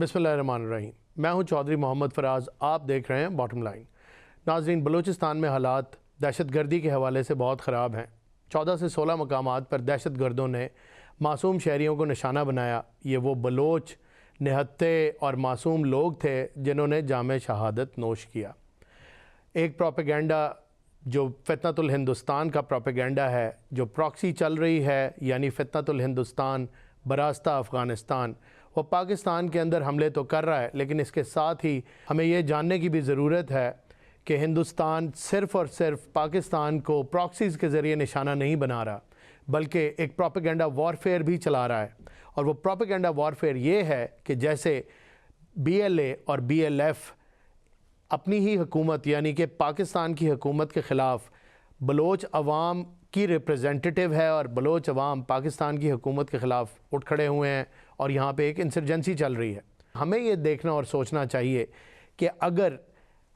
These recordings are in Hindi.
बिस्मिल्लाहिर्रहमानिर्रहीम। मैं हूं चौधरी मोहम्मद फराज। आप देख रहे हैं बॉटम लाइन। नाज़रीन, बलूचिस्तान में हालात दहशतगर्दी के हवाले से बहुत ख़राब हैं। 14 से 16 मकामात पर दहशतगर्दों ने मासूम शहरियों को निशाना बनाया। ये वो बलोच निहत्ते और मासूम लोग थे जिन्होंने जाम शहादत नोश किया। एक प्रोपेगेंडा जो फितनतुल हिंदुस्तान का प्रोपेगेंडा है, जो प्रॉक्सी चल रही है, यानी फितनतुल हिंदुस्तान बरास्ता अफ़गानिस्तान, वो पाकिस्तान के अंदर हमले तो कर रहा है, लेकिन इसके साथ ही हमें ये जानने की भी ज़रूरत है कि हिंदुस्तान सिर्फ़ और सिर्फ पाकिस्तान को प्रॉक्सीज़ के ज़रिए निशाना नहीं बना रहा, बल्कि एक प्रोपेगेंडा वॉरफेयर भी चला रहा है। और वो प्रोपेगेंडा वॉरफेयर ये है कि जैसे BLA और BLF अपनी ही हुकूमत यानी कि पाकिस्तान की हुकूमत के ख़िलाफ़ बलोच अवाम की रिप्रेजेंटेटिव है और बलोच अवाम पाकिस्तान की हुकूमत के ख़िलाफ़ उठ खड़े हुए हैं और यहाँ पे एक इंसर्जेंसी चल रही है। हमें ये देखना और सोचना चाहिए कि अगर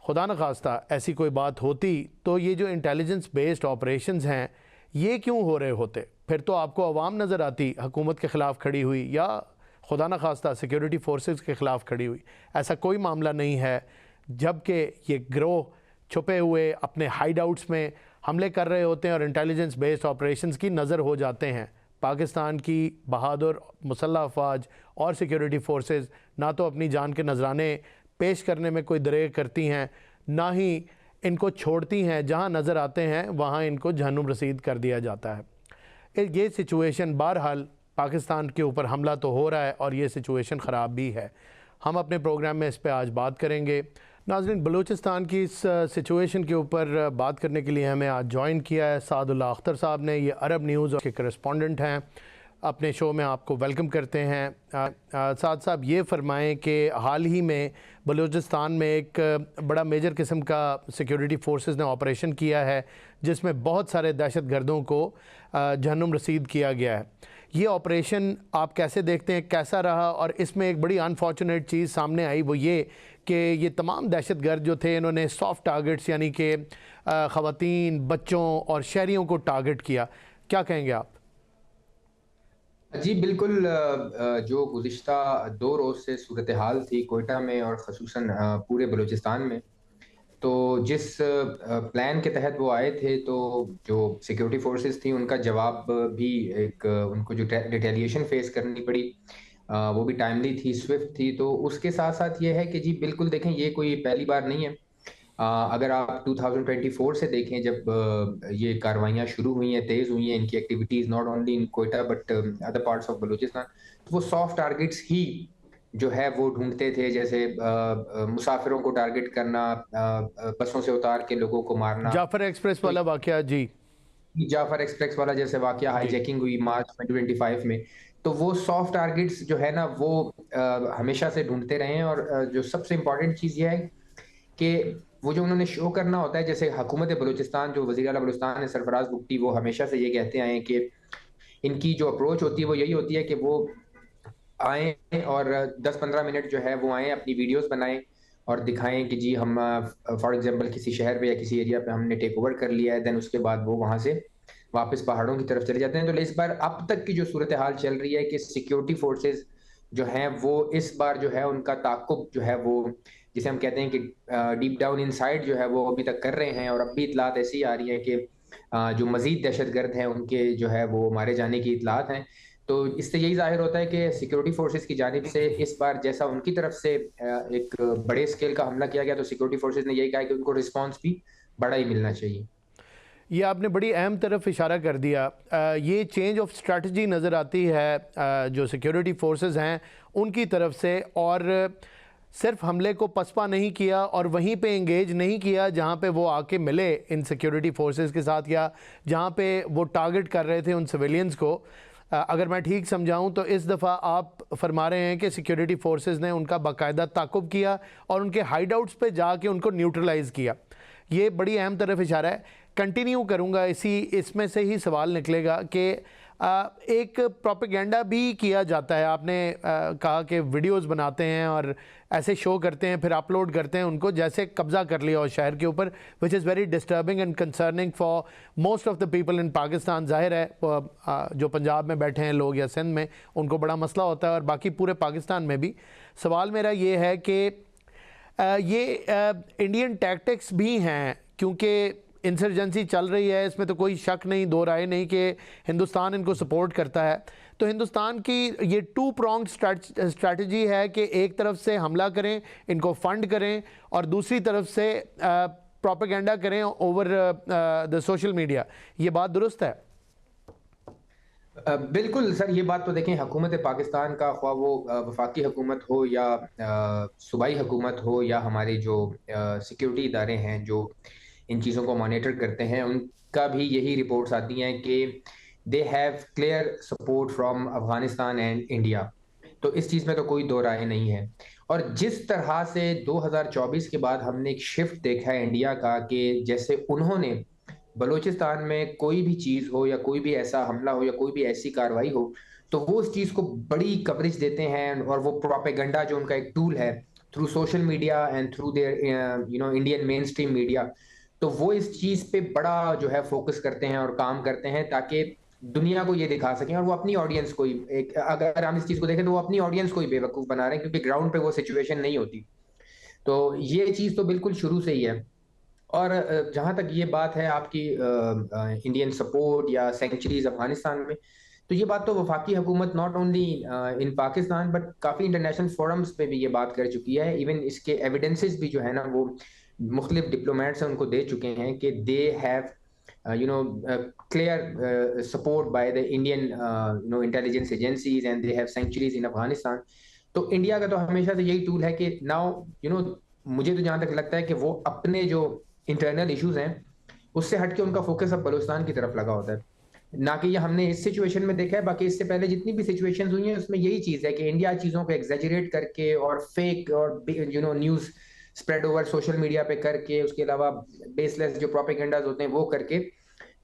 खुदा न खास्ता ऐसी कोई बात होती तो ये जो इंटेलिजेंस बेस्ड ऑपरेशंस हैं ये क्यों हो रहे होते? फिर तो आपको अवाम नज़र आती हुकूमत के ख़िलाफ़ खड़ी हुई या खुदा न खास्ता सिक्योरिटी फोर्सेस के ख़िलाफ़ खड़ी हुई। ऐसा कोई मामला नहीं है, जबकि ये गिरोह छुपे हुए अपने हाइड आउट्स में हमले कर रहे होते हैं और इंटेलिजेंस बेस्ड ऑपरेशंस की नज़र हो जाते हैं। पाकिस्तान की बहादुर मुसल्लह अफवाज और सिक्योरिटी फोर्सेस ना तो अपनी जान के नजराने पेश करने में कोई दरेर करती हैं, ना ही इनको छोड़ती हैं। जहां नज़र आते हैं वहां इनको जहन्नुम रसीद कर दिया जाता है। ये सिचुएशन बहरहाल पाकिस्तान के ऊपर हमला तो हो रहा है और ये सिचुएशन ख़राब भी है। हम अपने प्रोग्राम में इस पर आज बात करेंगे। नाज़रीन, बलूचिस्तान की इस सिचुएशन के ऊपर बात करने के लिए हमें आज ज्वाइन किया है सादुल्लाह अख्तर साहब ने। ये अरब न्यूज़ के करस्पॉन्डेंट हैं। अपने शो में आपको वेलकम करते हैं। साद साहब, ये फरमाएं कि हाल ही में बलूचिस्तान में एक बड़ा मेजर किस्म का सिक्योरिटी फोर्सेस ने ऑपरेशन किया है जिसमें बहुत सारे दहशतगर्दों को जहन्नुम रसीद किया गया है। ये ऑपरेशन आप कैसे देखते हैं, कैसा रहा? और इसमें एक बड़ी अनफॉर्चुनेट चीज़ सामने आई, वो ये कि ये तमाम दहशतगर्द जो थे इन्होंने सॉफ्ट टारगेट्स यानी कि ख़वातीन, बच्चों और शहरियों को टारगेट किया। क्या कहेंगे आप? जी बिल्कुल। जो गुज़िश्ता 2 रोज़ से सूरत हाल थी कोयटा में और ख़ुसूसन पूरे बलूचिस्तान में, तो जिस प्लान के तहत वो आए थे, तो जो सिक्योरिटी फोर्सेस थी उनका जवाब भी एक उनको जो रिटेलिएशन फेस करनी पड़ी, वो भी टाइमली थी, स्विफ्ट थी। तो उसके साथ-साथ ये है कि जी बिल्कुल देखें, ये कोई पहली बार नहीं है। अगर आप 2024 से देखें, जब ये कार्रवाइयाँ शुरू हुई हैं, तेज़ हुई हैं इनकी activities, not only in Quetta but other parts of Balochistan, तो वो सॉफ्ट टारगेट्स ही जो है वो ढूँढते थे। जैसे मुसाफिरों को टारगेट करना, बसों से उतार के लोगों को मारना। जाफर एक्सप्रेस तो वाला वाक़या, जी। जाफर एक्सप्रेस वाला जैसे वाक़या, जी। हाईजैकिंग हुई मार्च 2025 में। तो वो सॉफ्ट टारगेट्स जो है ना, वो हमेशा से ढूँढते रहे हैं। और जो सबसे इम्पोर्टेंट चीज़ ये है कि वो जो उन्होंने शो करना होता है, जैसे हुकूमत बलूचिस्तान, जो वज़ीर आला बलूचिस्तान है सरफराज बुगटी, वो हमेशा से ये कहते आए हैं कि इनकी जो अप्रोच होती है वो यही होती है कि वो आएँ और 10-15 मिनट जो है वो आएँ, अपनी वीडियोज़ बनाएँ और दिखाएँ कि जी हम फॉर एग्ज़ाम्पल किसी शहर पे या किसी एरिया पे हमने टेक ओवर कर लिया है। देन उसके बाद वो वहाँ से वापस पहाड़ों की तरफ चले जाते हैं। तो इस बार अब तक की जो सूरत-ए-हाल चल रही है कि सिक्योरिटी फोर्सेस जो हैं वो इस बार जो है उनका ताक़्क़ुब जो है वो, जिसे हम कहते हैं कि डीप डाउन इनसाइड जो है वो अभी तक कर रहे हैं। और अब भी इत्तलात ऐसी आ रही है कि जो मज़ीद दहशतगर्द हैं उनके जो है वो मारे जाने की इत्तलात हैं। तो इससे यही ज़ाहिर होता है कि सिक्योरिटी फोर्सेस की जानिब से इस बार जैसा उनकी तरफ से एक बड़े स्केल का हमला किया गया, तो सिक्योरिटी फोर्सेस ने यही कहा है कि उनको रिस्पॉन्स भी बड़ा ही मिलना चाहिए। ये आपने बड़ी अहम तरफ इशारा कर दिया। ये चेंज ऑफ स्ट्रेटजी नज़र आती है जो सिक्योरिटी फोर्सेस हैं उनकी तरफ से, और सिर्फ हमले को पसपा नहीं किया और वहीं पे इंगेज नहीं किया जहाँ पे वो आके मिले इन सिक्योरिटी फोर्सेस के साथ, या जहाँ पे वो टारगेट कर रहे थे उन सिविलियंस को। अगर मैं ठीक समझाऊं तो इस दफ़ा आप फरमा रहे हैं कि सिक्योरिटी फोर्सेस ने उनका बाकायदा ताक़ुब किया और उनके हाइड आउट्स पर जाके उनको न्यूट्रलाइज़ किया। ये बड़ी अहम तरफ इशारा है। कंटिन्यू करूँगा, इसमें से ही सवाल निकलेगा कि एक प्रोपेगेंडा भी किया जाता है। आपने कहा कि वीडियोस बनाते हैं और ऐसे शो करते हैं, फिर अपलोड करते हैं उनको जैसे कब्ज़ा कर लिया हो शहर के ऊपर, which is very disturbing and concerning for most of the people in Pakistan. ज़ाहिर है जो पंजाब में बैठे हैं लोग या सिंध में, उनको बड़ा मसला होता है और बाकी पूरे पाकिस्तान में भी। सवाल मेरा ये है कि ये इंडियन टैक्टिक्स भी हैं, क्योंकि इंसर्जेंसी चल रही है, इसमें तो कोई शक नहीं, दो राय नहीं कि हिंदुस्तान इनको सपोर्ट करता है। तो हिंदुस्तान की ये टू प्रोंग्ड स्ट्रैटेजी है कि एक तरफ से हमला करें, इनको फंड करें, और दूसरी तरफ से प्रोपेगेंडा करें ओवर द सोशल मीडिया। ये बात दुरुस्त है? बिल्कुल सर, ये बात तो देखें, हुकूमत पाकिस्तान का ख्वाह वो वफाकी हुकूमत हो या सूबाई हुकूमत हो या हमारे जो सिक्योरिटी इदारे हैं जो इन चीज़ों को मॉनिटर करते हैं, उनका भी यही रिपोर्ट्स आती हैं कि they have clear support from Afghanistan and India. तो इस चीज़ में तो कोई दो राय नहीं है। और जिस तरह से 2024 के बाद हमने एक शिफ्ट देखा है इंडिया का, कि जैसे उन्होंने बलूचिस्तान में कोई भी चीज़ हो या कोई भी ऐसा हमला हो या कोई भी ऐसी कार्रवाई हो, तो वो उस चीज़ को बड़ी कवरेज देते हैं, और वो प्रोपेगेंडा जो उनका एक टूल है through social media and through their Indian main stream media, तो वो इस चीज़ पे बड़ा जो है फोकस करते हैं और काम करते हैं ताकि दुनिया को ये दिखा सकें, और वो अपनी ऑडियंस को ही एक, अगर हम इस चीज़ को देखें तो वो अपनी ऑडियंस को ही बेवकूफ़ बना रहे हैं, क्योंकि ग्राउंड पे वो सिचुएशन नहीं होती। तो ये चीज़ तो बिल्कुल शुरू से ही है। और जहाँ तक ये बात है आपकी इंडियन सपोर्ट या सेंचुरीज अफगानिस्तान में, तो ये बात तो वफाकी हुकूमत not only in Pakistan but काफ़ी इंटरनेशनल फोरम्स पे भी ये बात कर चुकी है। इवन इसके एविडेंसेस भी जो है ना वो मुख्तलिफ डिप्लोमेट्स हैं उनको दे चुके हैं कि they have clear support by the Indian intelligence agencies and they have sanctuaries in Afghanistan. तो इंडिया का तो हमेशा से यही टूल है कि नाउ मुझे तो जहाँ तक लगता है कि वो अपने जो इंटरनल इश्यूज हैं उससे हटके उनका फोकस अब बलूचिस्तान की तरफ लगा होता है, ना कि ये हमने इस सिचुएशन में देखा है। बाकी इससे पहले जितनी भी सिचुएशंस हुई हैं उसमें यही चीज़ है कि इंडिया चीज़ों को एग्जेजरेट करके और फेक और news spread over social media पे करके, उसके अलावा बेसलेस जो प्रोपेगेंडाज होते हैं वो करके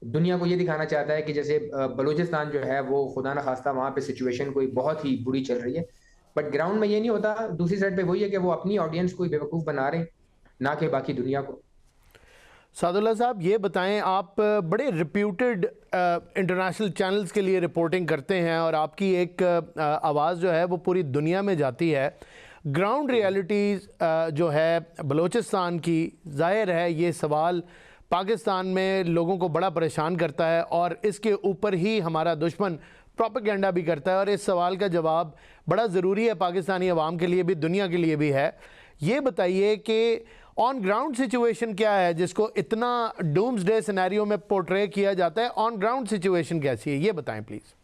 दुनिया को ये दिखाना चाहता है कि जैसे बलूचिस्तान जो है वो खुदा न खास्ता वहाँ पे सिचुएशन कोई बहुत ही बुरी चल रही है, बट ग्राउंड में ये नहीं होता। दूसरी साइड पे वही है कि वो अपनी ऑडियंस को बेवकूफ़ बना रहे हैं, ना कि बाकी दुनिया को। सादुल्लाह साहब, ये बताएं, आप बड़े रिप्यूटेड इंटरनेशनल चैनल्स के लिए रिपोर्टिंग करते हैं और आपकी एक आवाज़ जो है वो पूरी दुनिया में जाती है। ग्राउंड रियलिटीज़ जो है बलूचिस्तान की, जाहिर है ये सवाल पाकिस्तान में लोगों को बड़ा परेशान करता है और इसके ऊपर ही हमारा दुश्मन प्रोपेगेंडा भी करता है, और इस सवाल का जवाब बड़ा ज़रूरी है पाकिस्तानी अवाम के लिए भी, दुनिया के लिए भी है। ये बताइए कि ऑन ग्राउंड सिचुएशन क्या है जिसको इतना डूम्सडे सिनेरियो में पोर्ट्रे किया जाता है? ऑन ग्राउंड सिचुएशन कैसी है, ये बताएं प्लीज़।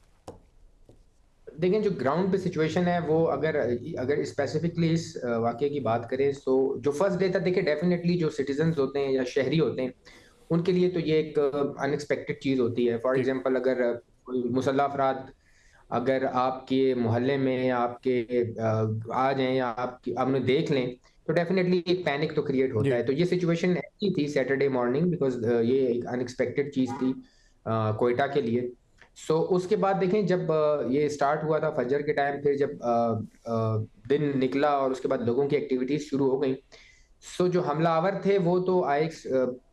देखें, जो ग्राउंड पे सिचुएशन है वो अगर स्पेसिफिकली इस वाकये की बात करें तो जो फर्स्ट डे था, देखिए डेफिनेटली जो सिटीजन्स होते हैं या शहरी होते हैं उनके लिए तो ये एक अनएक्सपेक्टेड चीज़ होती है। फॉर एग्जांपल, अगर कोई मुसल्लह अफराद अगर आपके मोहल्ले में आपके आ जाएं या आपने देख लें तो डेफिनेटली एक पैनिक तो क्रिएट होता है। तो ये सिचुएशन ऐसी थी सैटरडे मॉर्निंग, बिकॉज ये एक अनएक्सपेक्टेड चीज़ थी कोयटा के लिए। उसके बाद देखें, जब ये स्टार्ट हुआ था फजर के टाइम, फिर जब दिन निकला और उसके बाद लोगों की एक्टिविटीज शुरू हो गई, जो हमलावर थे वो तो आईएक्स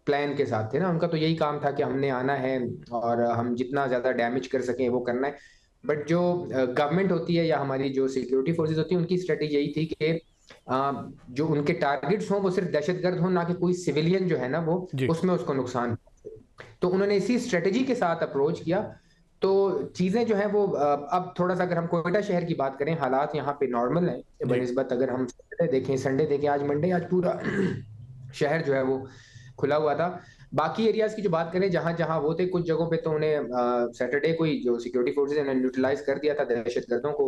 प्लान के साथ थे ना, उनका तो यही काम था कि हमने आना है और हम जितना ज्यादा डैमेज कर सकें वो करना है। बट जो गवर्नमेंट होती है या हमारी जो सिक्योरिटी फोर्सेज होती है, उनकी स्ट्रेटेजी यही थी कि जो उनके टारगेट्स हों वो सिर्फ दहशतगर्द हों, ना कि कोई सिविलियन जो है ना वो उसमें उसको नुकसान। तो उन्होंने इसी स्ट्रेटेजी के साथ अप्रोच किया। तो चीजें जो है वो अब थोड़ा सा, अगर हम कोयटा शहर की बात करें, हालात यहाँ पे नॉर्मल है बनिस्बत। अगर हम संडे देखें, आज मंडे, आज पूरा शहर जो है वो खुला हुआ था। बाकी एरियाज की जो बात करें, जहां जहां वो थे, कुछ जगहों पे तो उन्हें सैटरडे को ही जो सिक्योरिटी फोर्सेज ने न्यूट्रलाइज कर दिया था दहशतगर्दों को,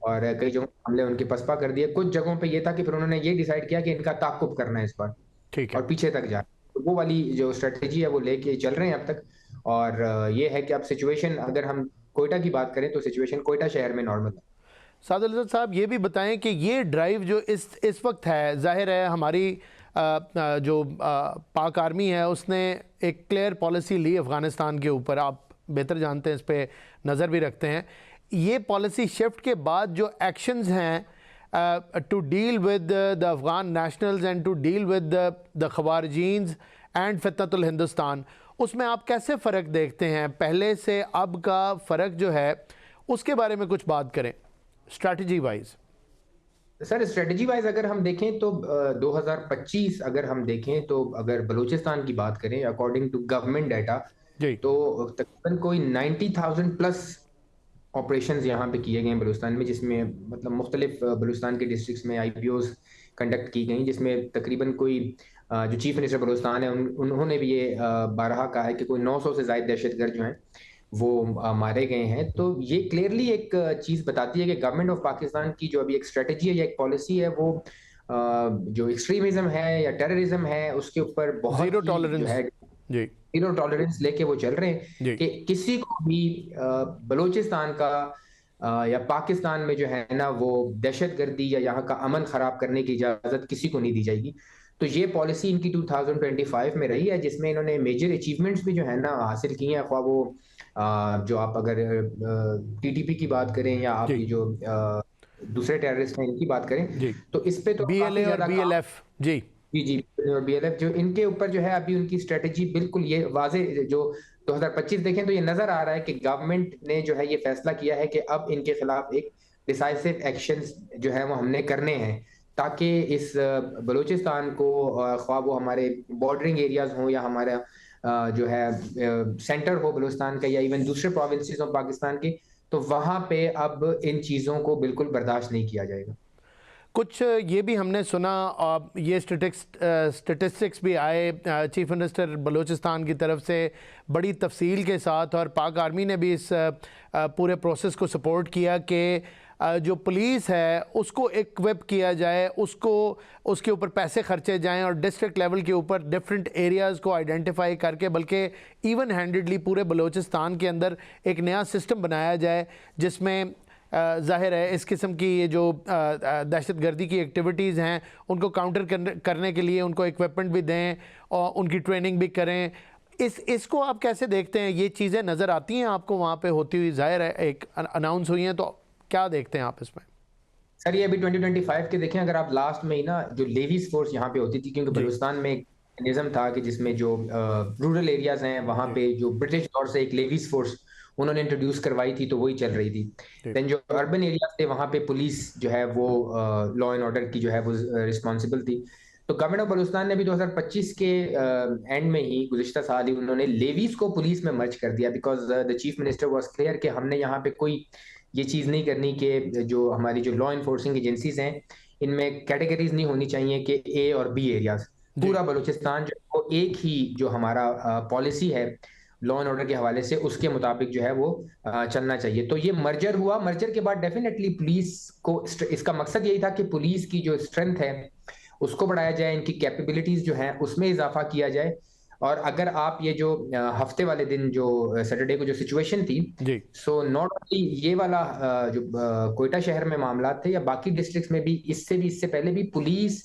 और कई जगहों हमले उनके पसपा कर दिए। कुछ जगहों पे ये था कि फिर उन्होंने ये डिसाइड किया कि इनका ताकुब करना है इस बार, और पीछे तक जाए। तो वो वाली जो स्ट्रेटेजी है वो लेके चल रहे हैं अब तक। और ये है कि अब सिचुएशन, अगर हम कोयटा की बात करें तो सिचुएशन कोयटा शहर में नॉर्मल है। सादुल साहब, ये भी बताएं कि ये ड्राइव जो इस वक्त है, जाहिर है हमारी जो पाक आर्मी है उसने एक क्लियर पॉलिसी ली अफ़गानिस्तान के ऊपर। आप बेहतर जानते हैं, इस पर नज़र भी रखते हैं। ये पॉलिसी शिफ्ट के बाद जो एक्शंस हैं to deal with the Afghan nationals and to deal with the ख़वारिजीन्स एंड फितनतुल हिंदुस्तान, उसमें आप कैसे फ़र्क देखते हैं? पहले से अब का फ़र्क जो है उसके बारे में कुछ बात करें strategy wise. Sir strategy wise अगर हम देखें तो 2025 अगर हम देखें तो अगर बलूचिस्तान की बात करें अकॉर्डिंग टू गवर्नमेंट डाटा, जी तो तकरीबन कोई 90,000 प्लस ऑपरेशंस यहाँ पे किए गए हैं बलूचिस्तान में, जिसमें मतलब मुख्तलिफ बलूचिस्तान के डिस्ट्रिक्ट्स में आईपीओज कंडक्ट की गई, जिसमें तकरीबन कोई जो चीफ मिनिस्टर बलूचिस्तान है उन्होंने भी ये बारहा कहा है कि कोई 900 से ज़ायद दहशतगर्द जो हैं वो मारे गए हैं। तो ये क्लियरली एक चीज़ बताती है कि गवर्नमेंट ऑफ पाकिस्तान की जो अभी एक स्ट्रेटजी है या एक पॉलिसी है वो जो एक्सट्रीमिज्म है या टेररिज्म है उसके ऊपर बहुत ज़ीरो ही जो टॉलरेंस। है जी जीरो टॉलरेंस लेके वो चल रहे हैं जी कि किसी को भी बलूचिस्तान का या पाकिस्तान में जो है ना वो दहशतगर्दी या यहाँ का अमन खराब करने की इजाजत किसी को नहीं दी जाएगी। तो ये पॉलिसी इनकी 2025 में रही है, जिसमें इन्होंने मेजर अचीवमेंट्स भी जो है ना हासिल की हैं, ख्वाह वो जो आप अगर टीटीपी की बात करें या आप जी ये जो दूसरे टेररिस्ट हैं इनकी बात करें, जी तो इस पे तो काफी BLA और ज्यादा काम। BLF। जी जी जी और बीएलएफ जो इनके ऊपर जो है अभी उनकी स्ट्रेटजी बिल्कुल ये वाजे जो 2025 देखें तो ये नजर आ रहा है कि गवर्नमेंट ने जो है ये फैसला किया है कि अब इनके खिलाफ एक डिसाइसिव एक्शंस जो है वो हमने करने हैं, ताकि इस बलूचिस्तान को ख्वाह वो हमारे बॉर्डरिंग एरियाज हों या हमारा जो है सेंटर हो बलूचिस्तान का या इवन दूसरे प्रोविंसेस हो पाकिस्तान के, तो वहां पे अब इन चीजों को बिल्कुल बर्दाश्त नहीं किया जाएगा। कुछ ये भी हमने सुना, ये स्टेटिस्टिक्स भी आए चीफ मिनिस्टर बलूचिस्तान की तरफ से बड़ी तफसील के साथ, और पाक आर्मी ने भी इस पूरे प्रोसेस को सपोर्ट किया कि जो पुलिस है उसको इक्विप किया जाए, उसको उसके ऊपर पैसे खर्चे जाएं और डिस्ट्रिक्ट लेवल के ऊपर डिफरेंट एरियाज़ को आइडेंटिफाई करके बल्कि इवन हैंडेडली पूरे बलूचिस्तान के अंदर एक नया सिस्टम बनाया जाए, जिसमें ज़ाहिर है इस किस्म की ये जो दहशतगर्दी की एक्टिविटीज़ हैं उनको काउंटर करने के लिए उनको इक्विपमेंट भी दें और उनकी ट्रेनिंग भी करें। इसको आप कैसे देखते हैं? ये चीज़ें नज़र आती हैं आपको वहाँ पे होती हुई? ज़ाहिर है एक अनाउंस हुई हैं, तो क्या देखते हैं आप इसमें? सर ये अभी 2025 के देखें, अगर आप लास्ट में ही ना जो लेवीज फोर्स यहाँ पे होती थी, क्योंकि बलूचिस्तान में एक निज़म था कि जिसमें जो रूरल एरियाज हैं वहाँ पे जो ब्रिटिश दौर से एक लेवीज फोर्स उन्होंने इंट्रोड्यूस करवाई थी, तो वही चल रही थी। देन जो अर्बन एरियाज थे वहाँ पे पुलिस जो है वो लॉ एंड ऑर्डर की जो है वो रिस्पॉन्सिबल थी। तो गवर्नमेंट ऑफ बलूचिस्तान ने भी 2025 के एंड में ही गुज़िश्ता साल ही उन्होंने लेवीज को पुलिस में मर्ज कर दिया, because the chief minister was clear कि हमने यहाँ पे कोई ये चीज़ नहीं करनी कि जो हमारी जो लॉ इन्फोर्सिंग एजेंसीज हैं इनमें कैटेगरीज नहीं होनी चाहिए कि ए और बी एरियाज। पूरा बलूचिस्तान जो वो एक ही जो हमारा पॉलिसी है लॉ एंड ऑर्डर के हवाले से उसके मुताबिक जो है वो चलना चाहिए। तो ये मर्जर हुआ, मर्जर के बाद डेफिनेटली पुलिस को इसका मकसद यही था कि पुलिस की जो स्ट्रेंथ है उसको बढ़ाया जाए, इनकी कैपेबिलिटीज जो है उसमें इजाफा किया जाए। और अगर आप ये जो हफ्ते वाले दिन जो सैटरडे को जो सिचुएशन थी, सो नॉट ओनली ये वाला जो कोयटा शहर में मामला थे या बाकी डिस्ट्रिक्ट्स में भी इससे पहले भी पुलिस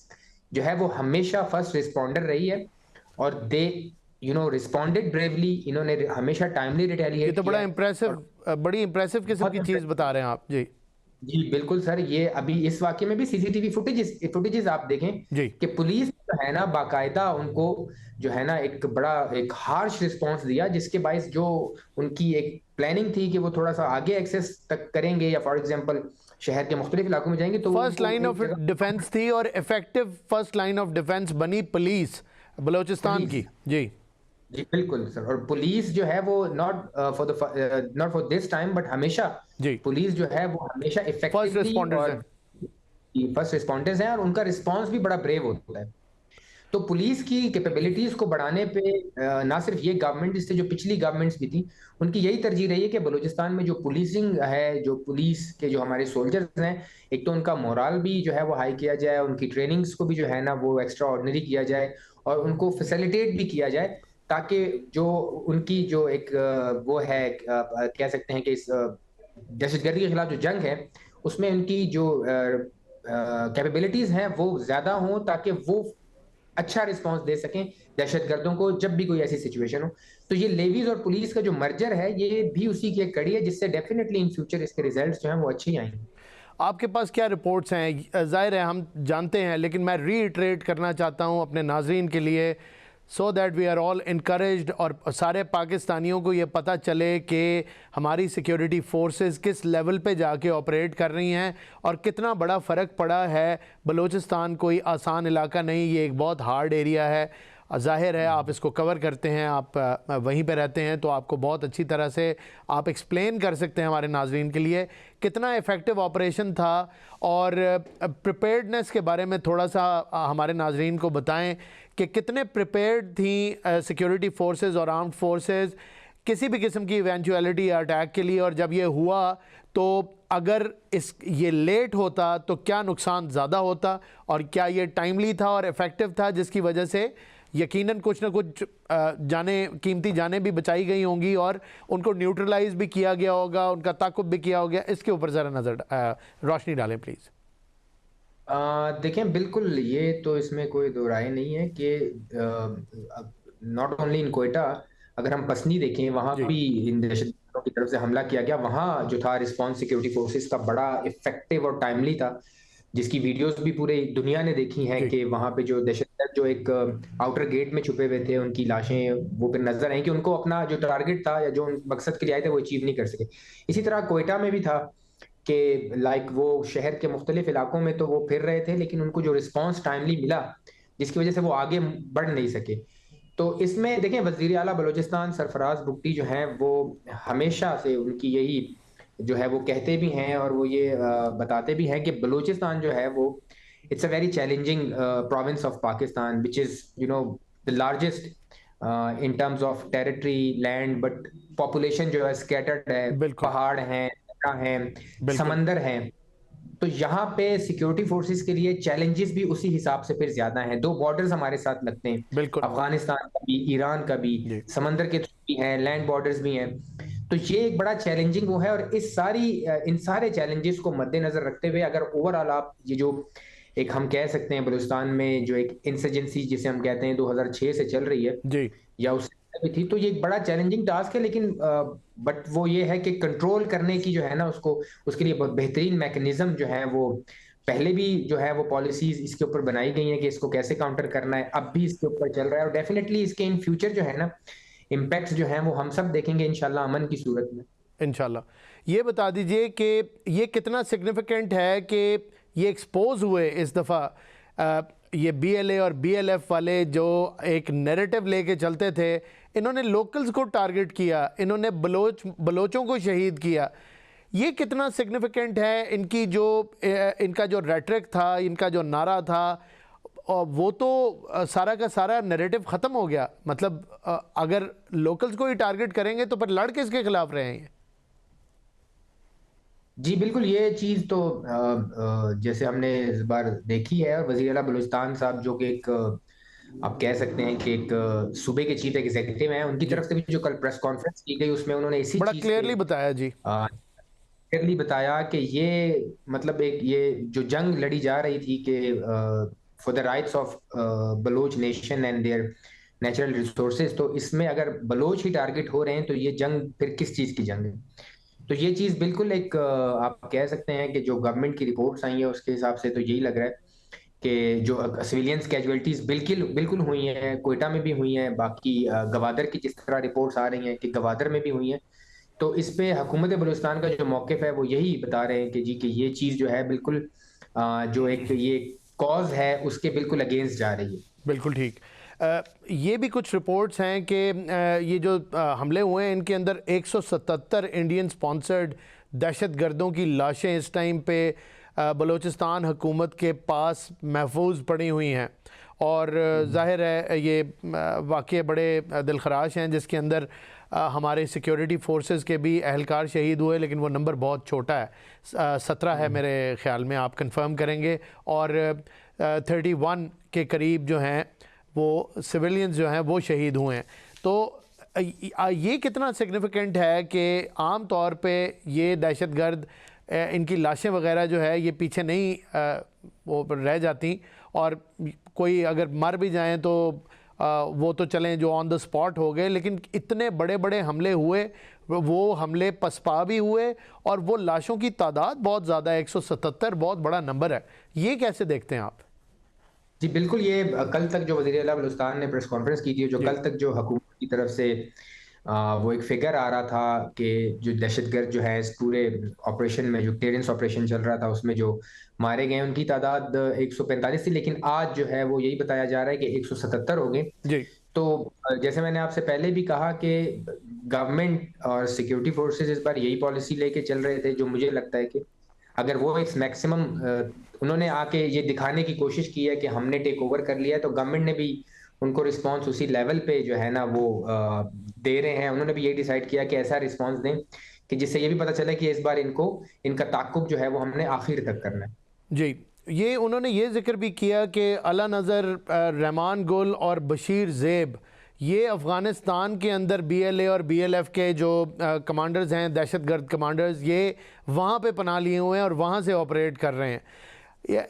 जो है वो हमेशा फर्स्ट रिस्पॉन्डर रही है और दे रिस्पॉन्डेड ब्रेवली। इन्होंने हमेशा टाइमली रिटेलिएट ये तो बड़ा इम्प्रेसिव, बड़ी इम्प्रेसिव किस्म की चीज़ बता रहे हैं आप। जी जी बिल्कुल सर, ये अभी इस वाकये में भी सीसीटीवी फुटेजेस आप देखें कि पुलिस जो है ना बाकायदा उनको जो है ना एक हार्श रिस्पांस दिया, जिसके बायस जो उनकी एक प्लानिंग थी कि वो थोड़ा सा आगे एक्सेस तक करेंगे या फॉर एग्जांपल शहर के मुख्तलिफ इलाकों में जाएंगे, तो फर्स्ट लाइन ऑफ डिफेंस थी और effective first line of defence बनी पुलिस बलूचिस्तान की। जी जी बिल्कुल सर, और पुलिस जो है वो not for this time but हमेशा पुलिस जो है वो हमेशा फर्स्ट रिस्पॉन्डर्स हैं और उनका रिस्पॉन्स भी बड़ा ब्रेव होता है। तो पुलिस की कैपेबिलिटीज को बढ़ाने पे ना सिर्फ ये गवर्नमेंट, इससे जो पिछली गवर्नमेंट्स भी थी उनकी यही तरजीह रही है कि बलूचिस्तान में जो पुलिसिंग है, जो पुलिस के जो हमारे सोल्जर्स हैं, एक तो उनका मोरल भी जो है वो हाई किया जाए, उनकी ट्रेनिंग्स को भी जो है ना वो एक्स्ट्रा ऑर्डिनरी किया जाए और उनको फैसिलिटेट भी किया जाए, ताकि जो उनकी जो एक वो है कह सकते हैं कि इस दहशतगर्दी के खिलाफ जो जंग है उसमें उनकी जो कैपेबिलिटीज हैं वो ज्यादा हों, ताकि वो अच्छा रिस्पांस दे सकें दहशतगर्दों को जब भी कोई ऐसी सिचुएशन हो। तो ये लेवीज और पुलिस का जो मर्जर है ये भी उसी की एक कड़ी है, जिससे डेफिनेटली इन फ्यूचर इसके रिजल्ट्स जो हैं वो अच्छे ही आएंगे। आपके पास क्या रिपोर्ट्स हैं? ज़ाहिर है हम जानते हैं, लेकिन मैं रीइटरेट करना चाहता हूं अपने नाजरीन के लिए, so that we are all encouraged, और सारे पाकिस्तानियों को ये पता चले कि हमारी सिक्योरिटी फोर्सेस किस लेवल पे जाके ऑपरेट कर रही हैं और कितना बड़ा फ़र्क पड़ा है। बलूचिस्तान कोई आसान इलाका नहीं, ये एक बहुत हार्ड एरिया है। ज़ाहिर है आप इसको कवर करते हैं, आप वहीं पे रहते हैं, तो आपको बहुत अच्छी तरह से आप एक्सप्लेन कर सकते हैं हमारे नाजरीन के लिए कितना इफ़ेक्टिव ऑपरेशन था। और प्रिपेयर्डनेस के बारे में थोड़ा सा हमारे नाजरीन को बताएं कि कितने प्रिपेयर्ड थी सिक्योरिटी फोर्सेस और आर्म्ड फोर्सेस किसी भी किस्म की इवेंचुअलिटी या अटैक के लिए, और जब ये हुआ तो अगर ये लेट होता तो क्या नुकसान ज़्यादा होता, और क्या ये टाइमली था और इफ़ेक्टिव था जिसकी वजह से यकीनन कुछ ना कुछ कीमती जानें भी बचाई गई होंगी और उनको न्यूट्रलाइज भी किया गया होगा, उनका ताक़ुब भी किया हो गया। इसके ऊपर ज़रा नज़र रोशनी डालें प्लीज़। देखें, बिल्कुल ये तो इसमें कोई दो राय नहीं है कि नॉट ओनली इन कोयटा, अगर हम पसनी देखें वहां जी भी इन दहशतगर्दों की तरफ से हमला किया गया। वहां जो था रिस्पांस सिक्योरिटी फोर्सेस का बड़ा इफेक्टिव और टाइमली था, जिसकी वीडियोस भी पूरे दुनिया ने देखी हैं जी कि वहां पे जो दहशतगर्द जो एक आउटर गेट में छुपे हुए थे, उनकी लाशें वो फिर नजर आई कि उनको अपना जो टारगेट था या जो मकसद के लिए आए थे वो अचीव नहीं कर सके। इसी तरह कोयटा में भी था कि लाइक वो शहर के मुख्तलिफ इलाकों में तो वो फिर रहे थे, लेकिन उनको जो रिस्पांस टाइमली मिला जिसकी वजह से वो आगे बढ़ नहीं सके। तो इसमें देखें, वजीर आला बलूचिस्तान सरफराज बुगटी जो हैं वो हमेशा से उनकी यही जो है वो कहते भी हैं और वो ये बताते भी हैं कि बलूचिस्तान जो है वो it's a very challenging province of Pakistan, which is the largest in terms of territory land, but population जो है स्कैटर्ड है, बिल्कुल पहाड़ हैं, है, बिल्कुल समंदर है। तो यहाँ पे सिक्योरिटी फोर्सेस के लिए चैलेंजेस भी उसी हिसाब से फिर ज्यादा हैं। दो बॉर्डर्स हमारे साथ लगते हैं, बिल्कुल अफगानिस्तान का भी, ईरान का भी, जी समंदर के थ्रू भी हैं, लैंड बॉर्डर्स भी हैं। तो ये एक बड़ा चैलेंजिंग वो है, और इन सारे चैलेंजेस को मद्देनजर रखते हुए अगर ओवरऑल आप ये जो एक हम कह सकते हैं बलूचिस्तान में जो एक इंसर्जेंसी जिसे हम कहते हैं 2006 से चल रही है जी या उससे भी थी, तो ये एक बड़ा चैलेंजिंग टास्क है। लेकिन बट वो ये है कि कंट्रोल करने की जो है ना उसको उसके लिए बेहतरीन मैकेनिज्म जो है वो पहले भी जो है वो पॉलिसीज इसके ऊपर बनाई गई हैं कि इसको कैसे काउंटर करना है, अब भी इसके ऊपर चल रहा है। और डेफिनेटली इसके इन फ्यूचर जो है ना इम्पैक्ट्स जो है वो हम सब देखेंगे इंशाल्लाह अमन की सूरत में। इंशाल्लाह। ये बता दीजिए कि ये कितना सिग्निफिकेंट है कि ये एक्सपोज हुए इस दफ़ा, ये बीएलए और बीएलएफ वाले जो एक नैरेटिव लेके चलते थे, इन्होंने लोकल्स को टारगेट किया, इन्होंने बलोचों को शहीद किया। ये कितना सिग्निफिकेंट है? इनका जो रेटरिक था, इनका जो नारा था, और वो तो सारा का सारा नैरेटिव ख़त्म हो गया। मतलब अगर लोकल्स को ही टारगेट करेंगे तो फिर लड़ किसके खिलाफ रहे हैं? जी बिल्कुल, ये चीज तो जैसे हमने इस बार देखी है, और वजीर आला बलूचिस्तान साहब जो कि एक आप कह सकते हैं कि एक सूबे के चीफ एग्जीक्यूटिव हैं, उनकी जी तरफ से भी जो कल प्रेस कॉन्फ्रेंस की गई उसमें उन्होंने इसी बड़ा चीज पे क्लियरली बताया जी। क्लियरली बताया कि ये मतलब एक ये जो जंग लड़ी जा रही थी कि for the rights of Baloch nation and their natural resources, तो इसमें अगर बलोच ही टारगेट हो रहे हैं तो ये जंग फिर किस चीज की जंग है। तो ये चीज बिल्कुल एक आप कह सकते हैं कि जो गवर्नमेंट की रिपोर्ट्स आई है उसके हिसाब से तो यही लग रहा है कि जो सिविलियंस कैजुअलिटीज बिल्कुल बिल्कुल हुई हैं, कोयटा में भी हुई हैं, बाकी गवादर की जिस तरह रिपोर्ट्स आ रही हैं कि गवादर में भी हुई हैं। तो इस पे हुकूमत बलूचिस्तान का जो मौक़िफ़ है वो यही बता रहे हैं कि जी कि ये चीज़ जो है बिल्कुल जो एक ये कॉज है उसके बिल्कुल अगेंस्ट जा रही है। बिल्कुल ठीक। ये भी कुछ रिपोर्ट्स हैं कि ये जो हमले हुए हैं इनके अंदर 177 इंडियन स्पॉन्सर्ड दहशत गर्दों की लाशें इस टाइम पे बलूचिस्तान हुकूमत के पास महफूज पड़ी हुई हैं। और ज़ाहिर है ये वाक़ये बड़े दिलखराश हैं, जिसके अंदर हमारे सिक्योरिटी फोर्सेस के भी अहलकार शहीद हुए, लेकिन वो नंबर बहुत छोटा है। 17 है मेरे ख़्याल में, आप कंफर्म करेंगे। और 31 के करीब जो हैं वो सिविलियंस जो हैं वो शहीद हुए हैं। तो ये कितना सिग्निफिकेंट है कि आम तौर पे ये दहशतगर्द इनकी लाशें वगैरह जो है ये पीछे नहीं वो रह जाती, और कोई अगर मर भी जाएं तो वो तो चलें जो ऑन द स्पॉट हो गए, लेकिन इतने बड़े बड़े हमले हुए, वो हमले पसपा भी हुए और वो लाशों की तादाद बहुत ज़्यादा है, 177 बहुत बड़ा नंबर है। ये कैसे देखते हैं आप? जी बिल्कुल, ये कल तक जो वज़ीर आला बलूचिस्तान ने प्रेस कॉन्फ्रेंस की थी, जो जी कल तक जो हुकूमत की तरफ से वो एक फिगर आ रहा था कि जो दहशतगर्द जो है इस पूरे ऑपरेशन में, जो क्लीयरेंस ऑपरेशन चल रहा था उसमें जो मारे गए उनकी तादाद 145 थी, लेकिन आज जो है वो यही बताया जा रहा है कि 177 हो गए। जी तो जैसे मैंने आपसे पहले भी कहा कि गवर्नमेंट और सिक्योरिटी फोर्सेस इस बार यही पॉलिसी लेके चल रहे थे, जो मुझे लगता है कि अगर वो इस मैक्सिमम उन्होंने आके ये दिखाने की कोशिश की है कि हमने टेक ओवर कर लिया है, तो गवर्नमेंट ने भी उनको रिस्पांस उसी लेवल पे जो है ना वो दे रहे हैं। उन्होंने भी ये डिसाइड किया कि ऐसा रिस्पांस दें कि जिससे ये भी पता चले कि इस बार इनका ताक़ुब जो है वो हमने आखिर तक करना है। जी, ये उन्होंने ये जिक्र भी किया कि अला नज़र, रहमान गुल और बशीर ज़ेब, ये अफ़गानिस्तान के अंदर बीएलए और बीएलएफ के जो कमांडर्स हैं, दहशतगर्द कमांडर्स, ये वहाँ पे पनाह लिए हुए हैं और वहाँ से ऑपरेट कर रहे हैं।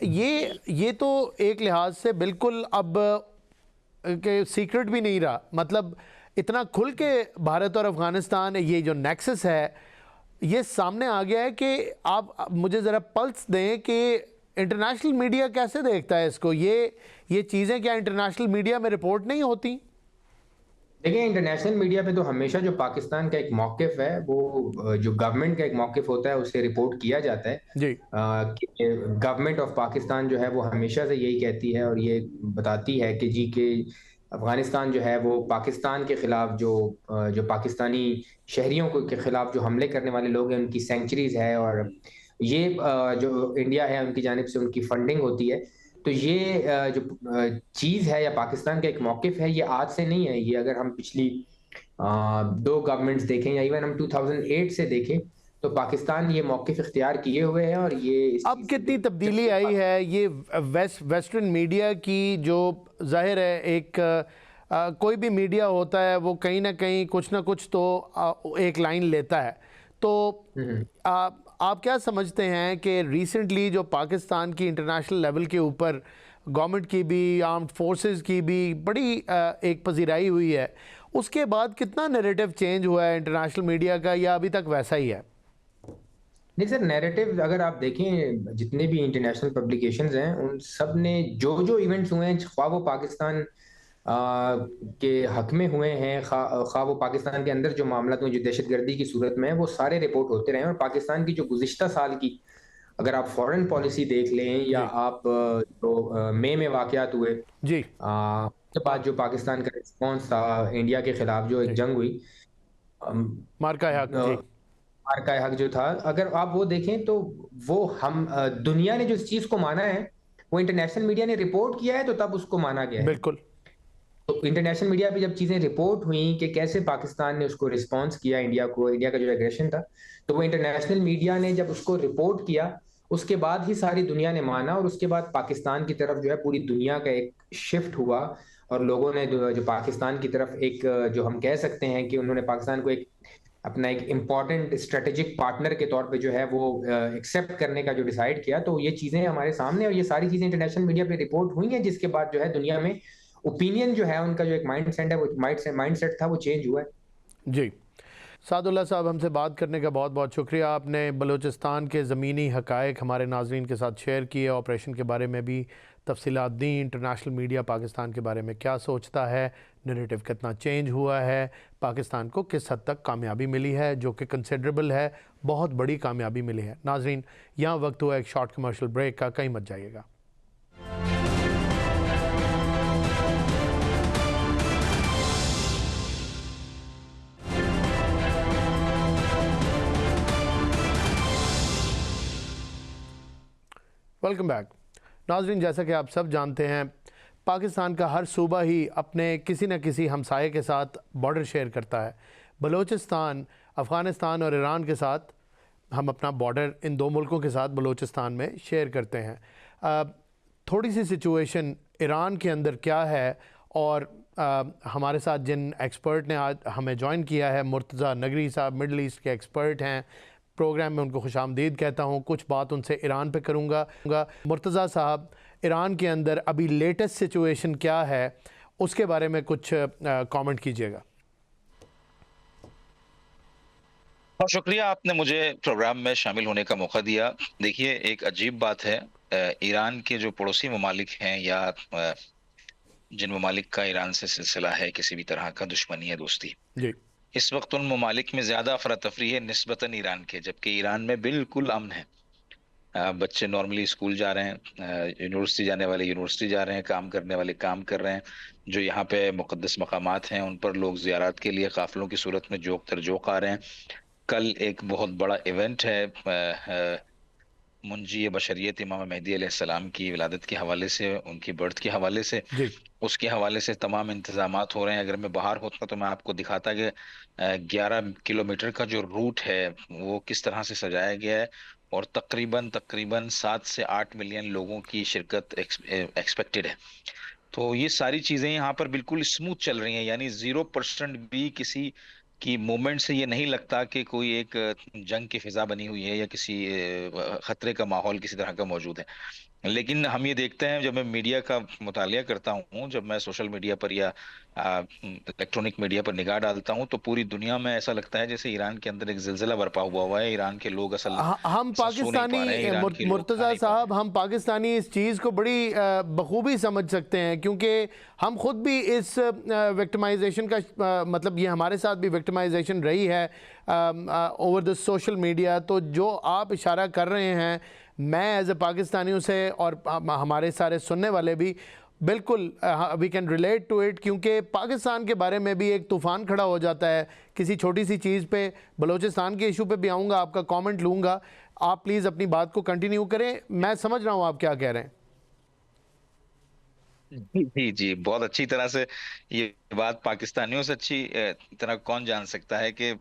ये तो एक लिहाज से बिल्कुल अब के सीक्रेट भी नहीं रहा, मतलब इतना खुल के भारत और अफ़गानिस्तान ये जो नेक्सस है ये सामने आ गया है कि आप मुझे ज़रा पल्स दें कि इंटरनेशनल मीडिया कैसे देखता है इसको। ये चीज़ें क्या इंटरनेशनल मीडिया में रिपोर्ट नहीं होती? देखिए, इंटरनेशनल मीडिया पे तो हमेशा जो पाकिस्तान का एक मौक़िफ़ है, वो जो गवर्नमेंट का एक मौक़िफ़ होता है, उसे रिपोर्ट किया जाता है। जी कि गवर्नमेंट ऑफ पाकिस्तान जो है, वो हमेशा से यही कहती है और ये बताती है कि जी के अफ़गानिस्तान जो है, वो पाकिस्तान के ख़िलाफ़ जो पाकिस्तानी शहरियों के ख़िलाफ़ जो हमले करने वाले लोग हैं, उनकी सेंचुरीज़ है और ये जो इंडिया है, उनकी जानिब से उनकी फंडिंग होती है। तो ये जो चीज़ है या पाकिस्तान का एक मौक़िफ़ है, ये आज से नहीं है। ये अगर हम पिछली 2 गवर्नमेंट्स देखें या इवन हम 2008 से देखें, तो पाकिस्तान ये मौक़िफ़ इख्तियार किए हुए है और ये इस अब चीज़ से कितनी बिल्कुल तब्दीली आई है ये वेस्टर्न मीडिया की, जो जाहिर है एक कोई भी मीडिया होता है वो कहीं ना कहीं कुछ ना कुछ तो एक लाइन लेता है। तो आप क्या समझते हैं कि रिसेंटली जो पाकिस्तान की इंटरनेशनल लेवल के ऊपर गवर्नमेंट की भी, आर्म्ड फोर्सेस की भी बड़ी एक पजीराई हुई है, उसके बाद कितना नैरेटिव चेंज हुआ है इंटरनेशनल मीडिया का, या अभी तक वैसा ही है? नहीं सर, नैरेटिव अगर आप देखें, जितने भी इंटरनेशनल पब्लिकेशंस हैं, उन सब ने जो इवेंट्स हुए हैं, ख्वाह वो पाकिस्तान के हक में हुए हैं, ख्वाह वो पाकिस्तान के अंदर जो मामला हुए जो दहशतगर्दी की सूरत में है, वो सारे रिपोर्ट होते रहे हैं। और पाकिस्तान की जो गुज़िश्ता साल की अगर आप फॉरेन पॉलिसी देख लें या जी आप जो मई में वाक़यात हुए, जी उसके बाद जो पाकिस्तान का रिस्पॉन्स था इंडिया के खिलाफ जो एक जी जंग हुई, अम, मार्का हक जी मार का हक जो था, अगर आप वो देखें तो वो हम दुनिया ने जो इस चीज़ को माना है, वो इंटरनेशनल मीडिया ने रिपोर्ट किया है, तो तब उसको माना गया है। बिल्कुल तो इंटरनेशनल मीडिया पे जब चीज़ें रिपोर्ट हुई कि कैसे पाकिस्तान ने उसको रिस्पॉन्स किया इंडिया को, इंडिया का जो एग्रेशन था, तो वो इंटरनेशनल मीडिया ने जब उसको रिपोर्ट किया, उसके बाद ही सारी दुनिया ने माना और उसके बाद पाकिस्तान की तरफ जो है पूरी दुनिया का एक शिफ्ट हुआ और लोगों ने जो पाकिस्तान की तरफ एक जो हम कह सकते हैं कि उन्होंने पाकिस्तान को एक अपना एक इम्पॉर्टेंट स्ट्रेटेजिक पार्टनर के तौर पे जो है वो एक्सेप्ट करने का जो डिसाइड किया, तो ये चीज़ें हमारे सामने और ये सारी चीज़ें इंटरनेशनल मीडिया पे रिपोर्ट हुई हैं, जिसके बाद जो है दुनिया में ओपिनियन जो है उनका जो एक माइंडसेट है, वो माइंडसेट था, वो चेंज हुआ है। जी। सादुल्लाह साहब, हमसे बात करने का बहुत बहुत शुक्रिया। आपने बलूचिस्तान के ज़मीनी हक़ाइक़ हमारे नाज़रीन के साथ शेयर किए, ऑपरेशन के बारे में भी तफसीलात दी, इंटरनेशनल मीडिया पाकिस्तान के बारे में क्या सोचता है, नैरेटिव कितना चेंज हुआ है, पाकिस्तान को किस हद तक कामयाबी मिली है, जो कि कंसिडरेबल है, बहुत बड़ी कामयाबी मिली है। नाज़रीन, यहाँ वक्त हुआ एक शॉर्ट कमर्शियल ब्रेक का, कहीं मत जाइएगा। Welcome back. नाज़रीन, जैसा कि आप सब जानते हैं, पाकिस्तान का हर सूबा ही अपने किसी न किसी हमसाये के साथ बॉर्डर शेयर करता है। बलूचिस्तान अफ़गानिस्तान और ईरान के साथ हम अपना बॉर्डर इन दो मुल्कों के साथ बलूचिस्तान में शेयर करते हैं। थोड़ी सी सिचुएशन ईरान के अंदर क्या है, और हमारे साथ जिन एक्सपर्ट ने आज हमें ज्वाइन किया है, मुर्तज़ा नगरी साहब मिडल ईस्ट के एक्सपर्ट हैं, प्रोग्राम में उनको खुशामदीद कहता हूँ। कुछ बात उनसे ईरान पे करूँगा। मुर्तज़ा साहब, ईरान के अंदर अभी लेटेस्ट सिचुएशन क्या है उसके बारे में कुछ कमेंट कीजिएगा। बहुत शुक्रिया, आपने मुझे प्रोग्राम में शामिल होने का मौका दिया। देखिए, एक अजीब बात है, ईरान के जो पड़ोसी ममालिक हैं या जिन ममालिक का ईरान से सिलसिला है, किसी भी तरह का दुश्मनी या दोस्ती, जी इस वक्त उन ममालिक में ज्यादा अफरा तफरी है निस्बतन ईरान के, जबकि ईरान में बिल्कुल अमन है। बच्चे नॉर्मली स्कूल जा रहे हैं, यूनिवर्सिटी जाने वाले यूनिवर्सिटी जा रहे हैं, काम करने वाले काम कर रहे हैं। जो यहाँ पे मुकद्दस मकामात हैं उन पर लोग ज़ियारत के लिए काफिलों की सूरत में जोक तर जोक आ रहे हैं। कल एक बहुत बड़ा इवेंट है मुंजी बशरियत इमाम मेहदी अलैहिस्सलाम की विलादत के हवाले से, उनकी बर्थ के हवाले से, जी उसके हवाले से तमाम इंतजामात हो रहे हैं। अगर मैं बाहर होता तो मैं आपको दिखाता कि 11 किलोमीटर का जो रूट है वो किस तरह से सजाया गया है, और तकरीबन तकरीबन 7 से 8 मिलियन लोगों की शिरकत एक्सपेक्टेड है। तो ये सारी चीजें यहाँ पर बिल्कुल स्मूथ चल रही हैं, यानी 0% भी किसी की मूवमेंट से ये नहीं लगता कि कोई एक जंग की फिजा बनी हुई है या किसी खतरे का माहौल किसी तरह का मौजूद है। लेकिन हम ये देखते हैं, जब मैं मीडिया का मुतालिया करता हूँ, जब मैं सोशल मीडिया पर या इलेक्ट्रॉनिक मीडिया पर निगाह डालता हूँ, तो पूरी दुनिया में ऐसा लगता है जैसे ईरान के अंदर एक जिलजिला बरपा हुआ है। ईरान के लोग असल हम सो नहीं पा रहे हैं, पाकिस्तानी ईरान के लोग खा मुर्तज़ा नहीं पा रहे साहब, हम पाकिस्तानी इस चीज़ को बड़ी बखूबी समझ सकते हैं, क्योंकि हम खुद भी इस विक्टिमाइजेशन का मतलब ये हमारे साथ भी विक्टिमाइजेशन रही है ओवर द सोशल मीडिया। तो जो आप इशारा कर रहे हैं, मैं एज ए पाकिस्तानियों से और हमारे सारे सुनने वाले भी बिल्कुल we can relate to it, क्योंकि पाकिस्तान के बारे में भी एक तूफ़ान खड़ा हो जाता है किसी छोटी सी चीज़ पे। बलूचिस्तान के इशू पे भी आऊँगा, आपका कमेंट लूँगा, आप प्लीज़ अपनी बात को कंटिन्यू करें। मैं समझ रहा हूँ आप क्या कह रहे हैं। जी जी जी, बहुत अच्छी तरह से ये बात पाकिस्तानियों से अच्छी तरह कौन जान सकता है कि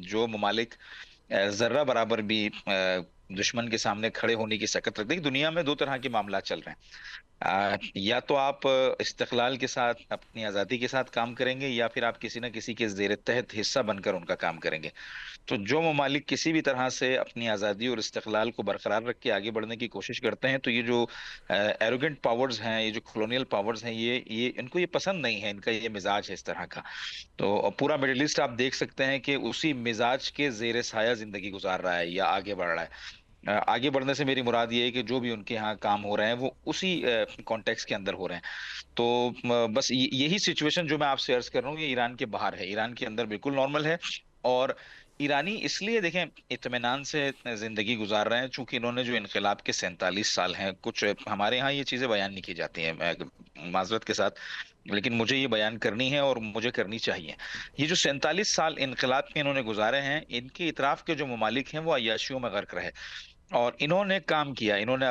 जो ममालिक जर्रा बराबर भी दुश्मन के सामने खड़े होने की सकत रखते हैं। दुनिया में दो तरह के मामला चल रहे हैं, या तो आप इस्तिकलाल के साथ, अपनी आज़ादी के साथ काम करेंगे, या फिर आप किसी न किसी के जेर तहत हिस्सा बनकर उनका काम करेंगे। तो जो ममालिक किसी भी तरह से अपनी आज़ादी और इस्तिकलाल को बरकरार रख के आगे बढ़ने की कोशिश करते हैं, तो ये जो एरोगेंट पावर्स हैं, ये जो कॉलोनियल पावर्स हैं, ये इनको ये पसंद नहीं है, इनका ये मिजाज है इस तरह का। तो पूरा मिडिल ईस्ट आप देख सकते हैं कि उसी मिजाज के जेर साया जिंदगी गुजार रहा है या आगे बढ़ रहा है। आगे बढ़ने से मेरी मुराद ये है कि जो भी उनके यहाँ काम हो रहे हैं वो उसी कॉन्टेक्स्ट के अंदर हो रहे हैं। तो बस यही सिचुएशन जो मैं आपसे अर्ज कर रहा हूँ, ये ईरान के बाहर है, ईरान के अंदर बिल्कुल नॉर्मल है। और ईरानी इसलिए देखें इत्मीनान से जिंदगी गुजार रहे हैं, चूंकि इन्होंने जो इनकलाब के 47 साल हैं, कुछ हमारे यहाँ ये चीजें बयान नहीं की जाती हैं, माजरत के साथ, लेकिन मुझे ये बयान करनी है और मुझे करनी चाहिए। ये जो 47 साल इनकलाब के इन्होंने गुजारे हैं, इनके इतराफ के जो ममालिक हैं वो अय्याशियों में गर्क रहे, और इन्होंने काम किया। इन्होंने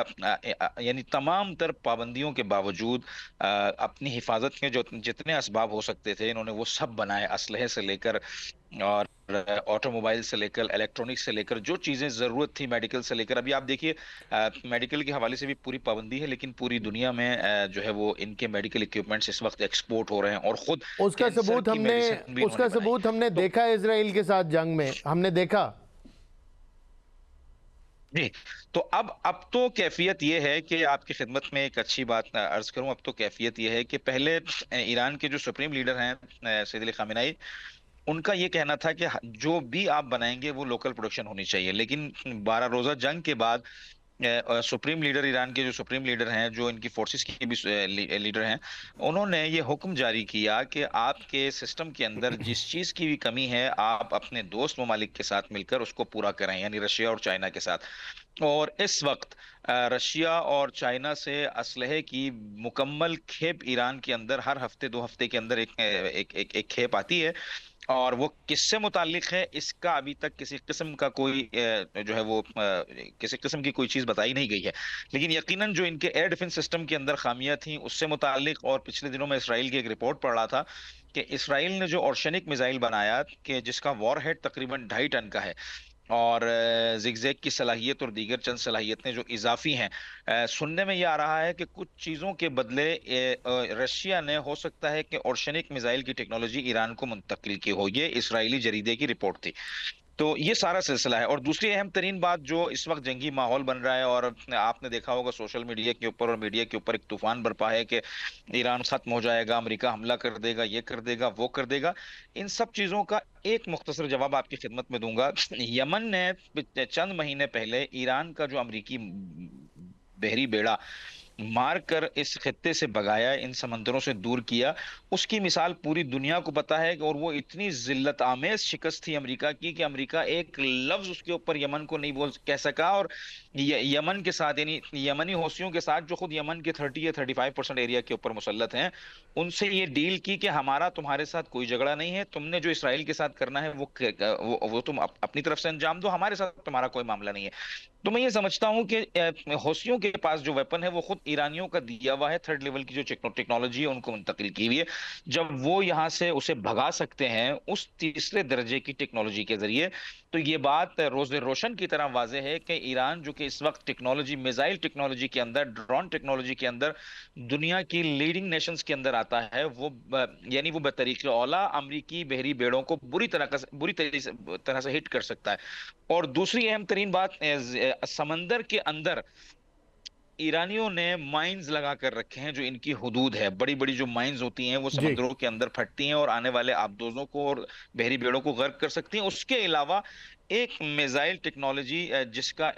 यानी तमाम तर पाबंदियों के बावजूद अपनी हिफाजत के जो जितने असबाब हो सकते थे इन्होंने वो सब बनाए, असलहे से लेकर और ऑटोमोबाइल से लेकर इलेक्ट्रॉनिक्स से लेकर जो चीजें जरूरत थी, मेडिकल से लेकर। अभी आप देखिए मेडिकल के हवाले से भी पूरी पाबंदी है, लेकिन पूरी दुनिया में जो है वो इनके मेडिकल इक्विपमेंट्स इस वक्त एक्सपोर्ट हो रहे हैं, और खुद उसका सबूत हमने तो देखा इजराइल के साथ जंग में, हमने देखा। जी। तो अब तो कैफियत ये है कि आपकी खिदमत में एक अच्छी बात अर्ज करूं, अब तो कैफियत ये है कि पहले ईरान के जो सुप्रीम लीडर हैं सैयद अली खामेनेई, उनका ये कहना था कि जो भी आप बनाएंगे वो लोकल प्रोडक्शन होनी चाहिए। लेकिन 12 रोजा जंग के बाद सुप्रीम लीडर, ईरान के जो सुप्रीम लीडर हैं, जो इनकी फोर्सेस के भी लीडर हैं, उन्होंने ये हुक्म जारी किया कि आपके सिस्टम के अंदर जिस चीज की भी कमी है आप अपने दोस्त ममालिक के साथ मिलकर उसको पूरा करें, यानी रशिया और चाइना के साथ। और इस वक्त रशिया और चाइना से असलहे की मुकम्मल खेप ईरान के अंदर हर हफ्ते 2 हफ्ते के अंदर एक खेप आती है, और वो किससे मुतालिक है इसका अभी तक किसी किस्म का कोई जो है वो किसी किस्म की कोई चीज बताई नहीं गई है। लेकिन यकीनन जो इनके एयर डिफेंस सिस्टम के अंदर खामियां थी उससे मुतालिक, और पिछले दिनों में इसराइल की एक रिपोर्ट पढ़ रहा था कि इसराइल ने जो ऑर्शेनिक मिसाइल बनाया कि जिसका वॉरहेड तकरीबन 2.5 टन का है, और जिगजैग की सलाहियत और दीगर चंद सलाहियतें जो इजाफी हैं, सुनने में ये आ रहा है कि कुछ चीज़ों के बदले रशिया ने हो सकता है कि ऑर्शेनिक मिसाइल की टेक्नोलॉजी ईरान को मुंतकिल की हो। ये इसराइली जरीदे की रिपोर्ट थी। तो ये सारा सिलसिला है। और दूसरी अहम तरीन बात जो इस वक्त जंगी माहौल बन रहा है, और आपने देखा होगा सोशल मीडिया के ऊपर और मीडिया के ऊपर एक तूफान बरपा है कि ईरान खत्म हो जाएगा, अमेरिका हमला कर देगा, ये कर देगा, वो कर देगा। इन सब चीजों का एक मुख्तसर जवाब आपकी खिदमत में दूंगा। यमन ने चंद महीने पहले ईरान का जो अमेरिकी बहरी बेड़ा मार कर इस खित्ते से भगाया, इन समंदरों से दूर किया, उसकी मिसाल पूरी दुनिया को पता है। और वो इतनी जिल्लत आमेज शिकस्त थी अमेरिका की कि अमेरिका एक लफ्ज उसके ऊपर यमन को नहीं बोल कह सका। और यमन के साथ, यानी यमनी हौसियों के साथ, जो खुद यमन के 30 या 35% एरिया के ऊपर मुसल्लत हैं, उनसे ये डील की कि हमारा तुम्हारे साथ कोई झगड़ा नहीं है, तुमने जो इसराइल के साथ करना है वो तुम अपनी तरफ से अंजाम दो, हमारे साथ तुम्हारा कोई मामला नहीं है। तो मैं ये समझता हूं कि हौसियों के पास जो वेपन है वो खुद ईरानियों का दिया हुआ है, थर्ड लेवल की जो टेक्नोलॉजी है उनको मुंतकिल की हुई है। जब वो यहां से उसे भगा सकते हैं उस तीसरे दर्जे की टेक्नोलॉजी के जरिए, तो ये बात रोज़े रोशन की तरह वाज़ेह है कि ईरान जो कि इस वक्त टेक्नोलॉजी, मिसाइल टेक्नोलॉजी के अंदर, ड्रोन टेक्नोलॉजी के अंदर दुनिया की लीडिंग नेशंस के अंदर आता है, वो यानी वो बतरीके औला अमरीकी बहरी बेड़ों को बुरी तरह से हिट कर सकता है। और दूसरी अहम तरीन बात, समंदर के अंदर ईरानियों ने माइंस लगा कर रखे हैं, जो इनकी हुदूद है, बड़ी बड़ी जो माइंस होती हैं वो जी। समुद्रों के अंदर फटती हैं और आने वाले आबदोजों को और बहरी बेड़ों को गर्क कर सकती हैं। उसके अलावा एक मिसाइल टेक्नोलॉजी जिसका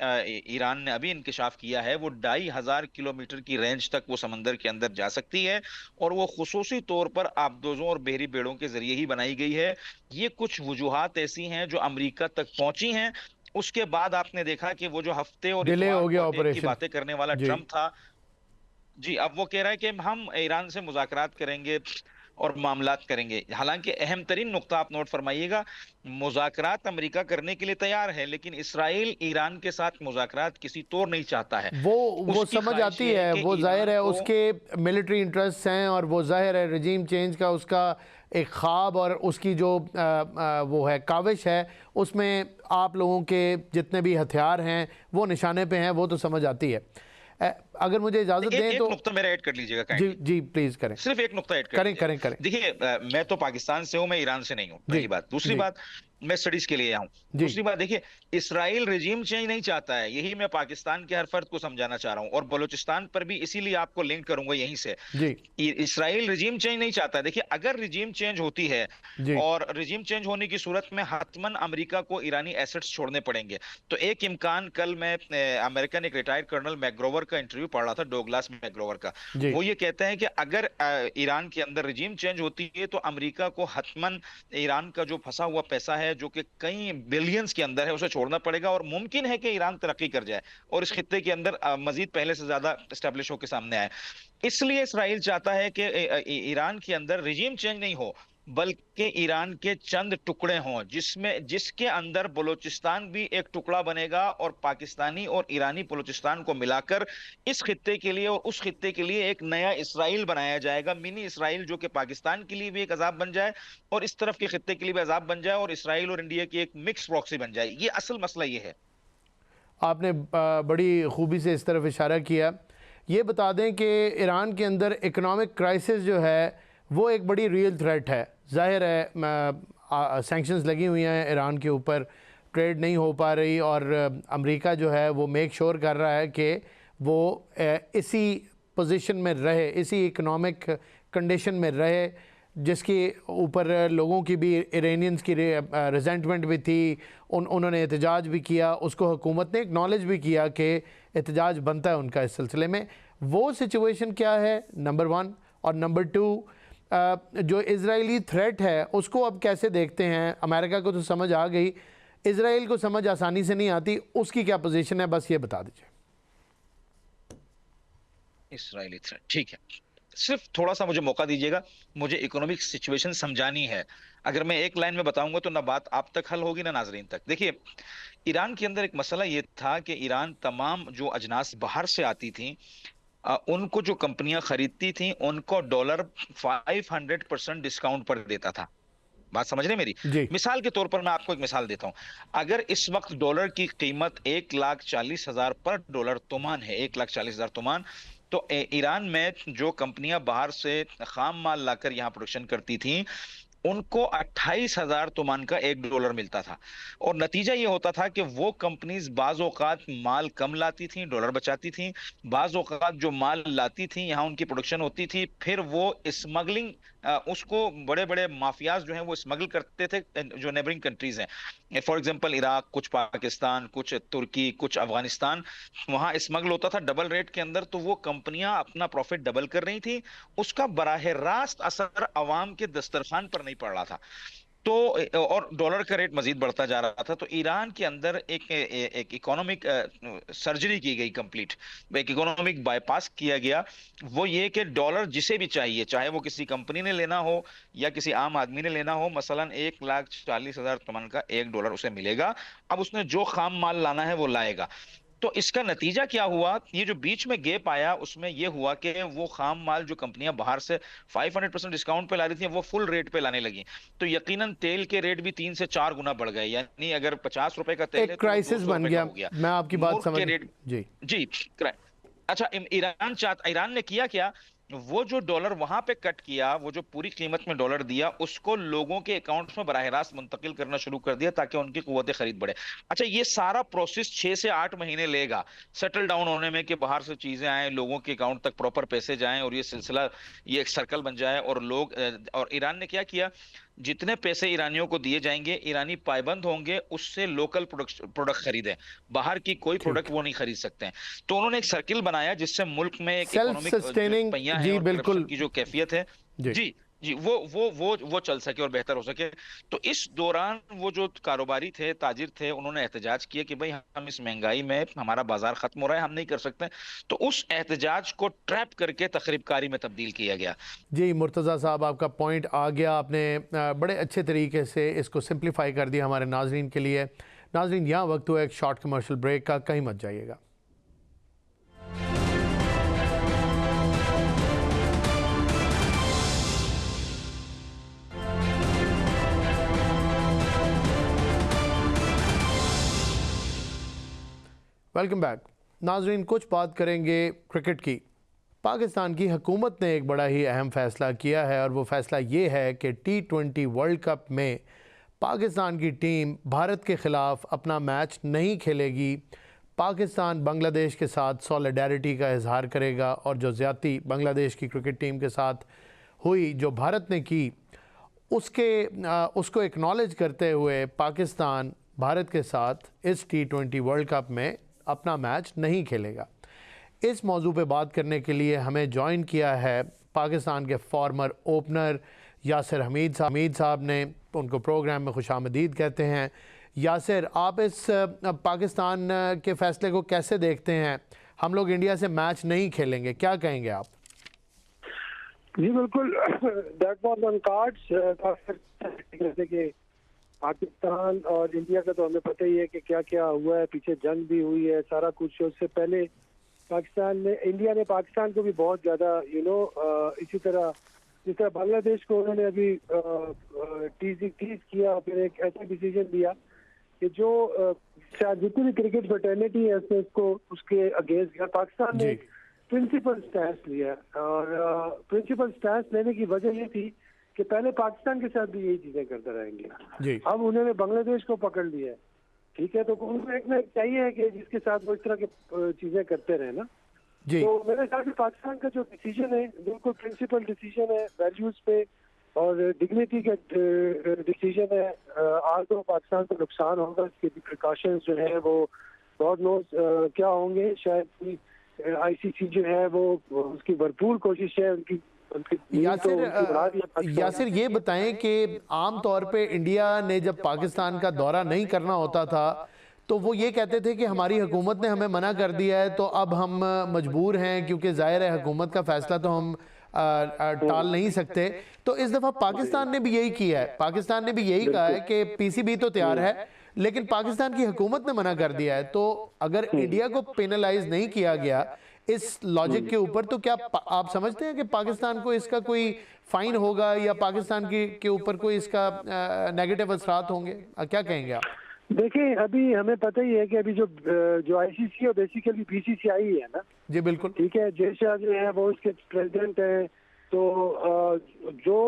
ईरान ने अभी इंकिशाफ किया है, वो 2500 किलोमीटर की रेंज तक वो समंदर के अंदर जा सकती है, और वो खुसूसी तौर पर आबदोजों और बहरी बेड़ों के जरिए ही बनाई गई है। ये कुछ वजूहात ऐसी हैं जो अमेरिका तक पहुंची हैं। उसके बाद आपने देखा कि वो जो हफ्ते और डिले इतवार हो गया को अटैक की ऑपरेशन। बातें करने वाला जी। ट्रम्प था, जी, अब वो कह रहा है कि हम ईरान से मुज़ाकरात करेंगे और मामलात करेंगे। हालांकि अहम तरीन नुक्ता आप नोट फरमाइएगा, मुज़ाकरात अमेरिका करने के लिए तैयार है, लेकिन इसराइल ईरान के साथ मुज़ाकरात किसी तौर नहीं चाहता है। वो उसकी समझ ख्वाहिश आती ये है, कि वो जाहिर ईरान है को, उसके मिलिट्री इंटरेस्ट हैं, और वो जाहिर है रजीम चेंज का उसका एक ख्वाब और उसकी जो वो है काविश है, उसमें आप लोगों के जितने भी हथियार हैं वो निशाने पे हैं, वो तो समझ आती है। अगर मुझे इजाज़त दें एक तो नुक्ता मेरा ऐड कर लीजिएगा जी काइंडली, जी प्लीज़ करें। सिर्फ एक नुक्ता ऐड कर करें दीजिएगा। करें करें। देखिए, मैं तो पाकिस्तान से हूं, मैं ईरान से नहीं हूं, जी पहली बात। दूसरी जी बात, मैं स्टडीज के लिए आया हूं। जी दूसरी बात, देखिए, इसराइल रिजीम चेंज नहीं चाहता है, यही मैं पाकिस्तान के हर फर्द को समझाना चाह रहा हूं, और बलूचिस्तान पर भी इसीलिए आपको लिंक करूंगा यहीं से। जी इसराइल रिजीम चेंज नहीं चाहता है। देखिए, अगर रिजीम चेंज होती है, जी और रिजीम चेंज होने की सूरत में हतमन अमेरिका को ईरानी एसेट्स छोड़ने पड़ेंगे। तो एक इम्कान, कल मैं अमेरिकन एक रिटायर्ड कर्नल मैकग्रोवर का इंटरव्यू पढ़ रहा था, डोगलास मैकग्रोवर का। जी वो ये कहते हैं कि अगर ईरान के अंदर रिजीम चेंज होती है, तो अमेरिका को हतमन ईरान का जो फंसा हुआ पैसा है, जो कि कई बिलियंस के अंदर है, उसे छोड़ना पड़ेगा। और मुमकिन है कि ईरान तरक्की कर जाए और इस खित्ते के अंदर मजीद पहले से ज्यादा स्टैब्लिश होकर सामने आए। इसलिए इसराइल चाहता है कि ईरान के अंदर रिजीम चेंज नहीं हो, बल्कि ईरान के चंद टुकड़े हों, जिसके अंदर बलूचिस्तान भी एक टुकड़ा बनेगा, और पाकिस्तानी और ईरानी बलूचिस्तान को मिलाकर इस खित्ते के लिए और उस खित्ते के लिए एक नया इसराइल बनाया जाएगा, मिनी इसराइल, जो कि पाकिस्तान के लिए भी एक अजाब बन जाए और इस तरफ के खित्ते के लिए भी अजाब बन जाए, और इसराइल और इंडिया की एक मिक्स प्रॉक्सी बन जाए। ये असल मसला ये है। आपने बड़ी खूबी से इस तरफ इशारा किया। ये बता दें कि ईरान के अंदर इकोनॉमिक क्राइसिस जो है वो एक बड़ी रियल थ्रेट है। ज़ाहिर है सैंक्शंस लगी हुई हैं ईरान के ऊपर, ट्रेड नहीं हो पा रही, और अमेरिका जो है वो मेक श्योर कर रहा है कि वो इसी पोजीशन में रहे, इसी इकोनॉमिक कंडीशन में रहे, जिसके ऊपर लोगों की भी, इरानियंस की रिजेंटमेंट भी थी। उन्होंने एहतजाज भी किया, उसको हुकूमत ने एक्नॉलेज भी किया कि एहतजाज बनता है उनका इस सिलसिले में। वो सिचुएशन क्या है, नंबर वन। और नंबर टू, जो इजरायली थ्रेट है उसको अब कैसे देखते हैं? अमेरिका को तो समझ आ गई, इजराइल को समझ आसानी से नहीं आती, उसकी क्या पोजीशन है, बस ये बता दीजिए। इसराइली थ्रेट, ठीक है, सिर्फ थोड़ा सा मुझे मौका दीजिएगा, मुझे इकोनॉमिक सिचुएशन समझानी है। अगर मैं एक लाइन में बताऊंगा तो ना बात आप तक हल होगी ना नाजरीन तक। देखिए, ईरान के अंदर एक मसला ये था कि ईरान तमाम जो अजनास बाहर से आती थी, उनको जो कंपनियां खरीदती थी, उनको $, 500% डिस्काउंट पर देता था। बात समझ रहे मेरी? जी मिसाल के तौर पर मैं आपको एक मिसाल देता हूं। अगर इस वक्त डॉलर की कीमत 1,40,000 पर डॉलर तुमान है, 1,40,000 तुमान, तो ईरान में जो कंपनियां बाहर से खाम माल लाकर यहां प्रोडक्शन करती थी, उनको 28,000 तुमान का $1 मिलता था। और नतीजा ये होता था कि वो कंपनीज बाज औकात माल कम लाती थी, डॉलर बचाती थी। बाज औकात जो माल लाती थी, यहाँ उनकी प्रोडक्शन होती थी, फिर वो स्मगलिंग, उसको बड़े बड़े माफियाज जो हैं वो स्मगल करते थे जो नेबरिंग कंट्रीज हैं, फॉर एग्जांपल इराक, कुछ पाकिस्तान, कुछ तुर्की, कुछ अफगानिस्तान। वहां स्मगल होता था डबल रेट के अंदर, तो वो कंपनियां अपना प्रॉफिट डबल कर रही थी। उसका बराह रास्त असर अवाम के दस्तरखान पर नहीं पड़ रहा था। तो और डॉलर का रेट मजीद बढ़ता जा रहा था। तो ईरान के अंदर एक इकोनॉमिक सर्जरी की गई कंप्लीट, एक इकोनॉमिक बाईपास किया गया। वो ये कि डॉलर जिसे भी चाहिए, चाहे वो किसी कंपनी ने लेना हो या किसी आम आदमी ने लेना हो, मसलन 1,40,000 तमन का $1 उसे मिलेगा। अब उसने जो खाम माल लाना है वो लाएगा। तो इसका नतीजा क्या हुआ, ये जो बीच में गैप आया उसमें ये हुआ कि वो खाम माल जो कंपनियां बाहर से 500% डिस्काउंट पे ला रही थी, वो फुल रेट पे लाने लगी। तो यकीनन तेल के रेट भी 3 से 4 गुना बढ़ गए। यानी अगर 50 रुपए का तेल है एक तो वो क्राइसिस 200 बन रुपए का गया। हो गया। मैं आपकी बात मूर्ख समझ के रेट। जी जी। अच्छा, ईरान ने किया क्या, वो जो डॉलर वहां पे कट किया, वो जो पूरी कीमत में डॉलर दिया, उसको लोगों के अकाउंट्स में बराह रास्त मुंतकिल करना शुरू कर दिया ताकि उनकी कुव्वत खरीद बढ़े। अच्छा, ये सारा प्रोसेस 6 से 8 महीने लेगा सेटल डाउन होने में, कि बाहर से चीजें आए, लोगों के अकाउंट तक प्रॉपर पैसे जाएं और ये सिलसिला, ये एक सर्कल बन जाए। और लोग और ईरान ने क्या किया, जितने पैसे ईरानियों को दिए जाएंगे, ईरानी पाबंद होंगे उससे लोकल प्रोडक्ट खरीदें, बाहर की कोई ठीक। प्रोडक्ट वो नहीं खरीद सकते हैं। तो उन्होंने एक सर्किल बनाया जिससे मुल्क में एक सेल्फ इकोनॉमिक जो सस्टेनिंग, पहिया है जी और करप्शन बिल्कुल। की जो कैफियत है, जी जी जी, वो चल सके और बेहतर हो सके। तो इस दौरान वो जो कारोबारी थे, ताजिर थे, उन्होंने एहतजाज किया कि भाई हम इस महंगाई में हमारा बाजार खत्म हो रहा है, हम नहीं कर सकते। तो उस एहतजाज को ट्रैप करके तखरीबकारी में तब्दील किया गया। जी, मुर्तज़ा साहब आपका पॉइंट आ गया। आपने बड़े अच्छे तरीके से इसको सिंप्लीफाई कर दिया हमारे नाजरीन के लिए। नाजरीन, यहाँ वक्त हुआ एक शॉर्ट कमर्शियल ब्रेक का, कहीं मत जाइएगा। Welcome back. नाजरीन, कुछ बात करेंगे क्रिकेट की। पाकिस्तान की हुकूमत ने एक बड़ा ही अहम फ़ैसला किया है और वो फ़ैसला ये है कि T20 वर्ल्ड कप में पाकिस्तान की टीम भारत के ख़िलाफ़ अपना मैच नहीं खेलेगी। पाकिस्तान बांग्लादेश के साथ सॉलिडारिटी का इजहार करेगा और जो ज़्यादती बांग्लादेश की क्रिकेट टीम के साथ हुई, जो भारत ने की, उसको एक्नॉलेज करते हुए पाकिस्तान भारत के साथ इस T20 वर्ल्ड कप में अपना मैच नहीं खेलेगा। इस मौजू पे बात करने के लिए हमें ज्वाइन किया है पाकिस्तान के फॉर्मर ओपनर यासिर हमीद साहब ने। उनको प्रोग्राम में खुशामदीद कहते हैं। यासिर, आप इस पाकिस्तान के फ़ैसले को कैसे देखते हैं? हम लोग इंडिया से मैच नहीं खेलेंगे, क्या कहेंगे आप? जी बिल्कुल, दैट वाज ऑन कार्ड्स। जैसे कि पाकिस्तान और इंडिया का तो हमें पता ही है कि क्या क्या हुआ है, पीछे जंग भी हुई है, सारा कुछ। उससे पहले इंडिया ने पाकिस्तान को भी बहुत ज़्यादा इसी तरह जिस तरह बांग्लादेश को उन्होंने अभी टीज किया, फिर एक ऐसा डिसीजन लिया कि जो जितनी भी क्रिकेट फ्रेटर्निटी है उसके अगेंस्ट गया। पाकिस्तान ने प्रिंसिपल स्टैंस लिया और प्रिंसिपल स्टैंस लेने की वजह ये थी कि पहले पाकिस्तान के साथ भी यही चीजें करता रहेंगे, अब उन्होंने बांग्लादेश को पकड़ लिया है, ठीक है, तो उनको एक ना चाहिए है कि जिसके साथ वो इस तरह की चीजें करते रहे ना। तो मेरे ख्याल से पाकिस्तान का जो डिसीजन है बिल्कुल प्रिंसिपल डिसीजन है, वैल्यूज पे और डिग्निटी का डिसीजन है। आज तो पाकिस्तान को नुकसान होगा, इसके प्रिकॉशंस जो है वो गॉड नोज क्या होंगे। शायद आईसीसी जो है वो उसकी भरपूर कोशिश है उनकी। यासिर, ये बताएं कि आम तौर पे इंडिया ने जब पाकिस्तान का दौरा नहीं करना होता था तो वो ये कहते थे कि हमारी हुकूमत ने हमें मना कर दिया है तो अब हम मजबूर हैं, क्योंकि जाहिर है हुकूमत का फैसला तो हम टाल नहीं सकते। तो इस दफ़ा पाकिस्तान ने भी यही किया है। पाकिस्तान ने भी यही कहा है कि पीसीबी तो तैयार है लेकिन पाकिस्तान की हुकूमत ने मना कर दिया है। तो अगर इंडिया को पेनलाइज नहीं किया गया इस लॉजिक के ऊपर, तो क्या आप समझते हैं कि पाकिस्तान को इसका कोई फाइन होगा या पाकिस्तान के ऊपर कोई इसका नेगेटिव असरात होंगे? क्या कहेंगे आप? देखिए, अभी हमें पता ही है कि अभी जो आईसीसी और बेसिकली बीसीसीआई है ना, जी बिल्कुल, ठीक है, जय शाह जो है वो इसके प्रेसिडेंट है। तो जो